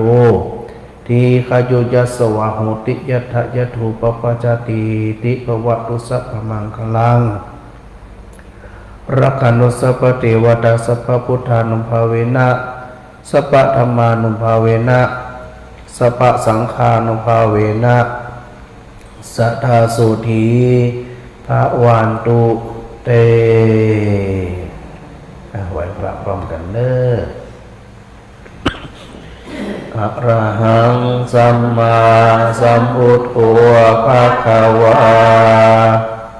ทีขยุยัสสวะโหติยัตถยทูปปจติติภวตุสัพพมังคลังรักขันุสัพพเทวตาสัพพพุทธานุภาเวนะสัพพธรรมานุภาเวนะสัพพสังฆานุภาเวนะสัทธาสุธีภะวันตุเตไหวพระพร้อมกันเด้ออะระหังสัมมาสัมพุทโธภะคะวา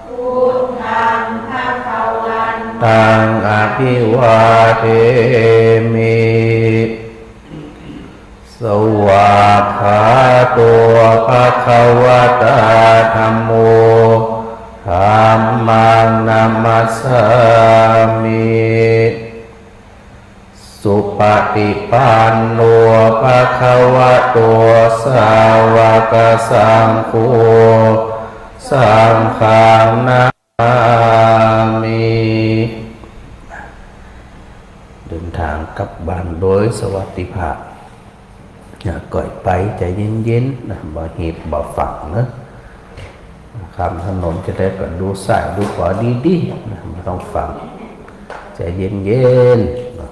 พุทธังภะคะวันตังอภิวาเทมิสวากขาโตภะคะวะตาธัมโมธัมมังนัมมัสสามิสุปฏิปันโนภะคะวะโตสาวกสังโฆสังฆังนามิเดินทางกลับบ้านโดยสวัสดิภาพ อย่าก่อยไปใจเย็นๆนะบ่เหตุบ่ฝังเนอะคำถนนจะได้ก็ดูสายดูขวาดีๆนะไม่ต้องฟังใจเย็นๆนะ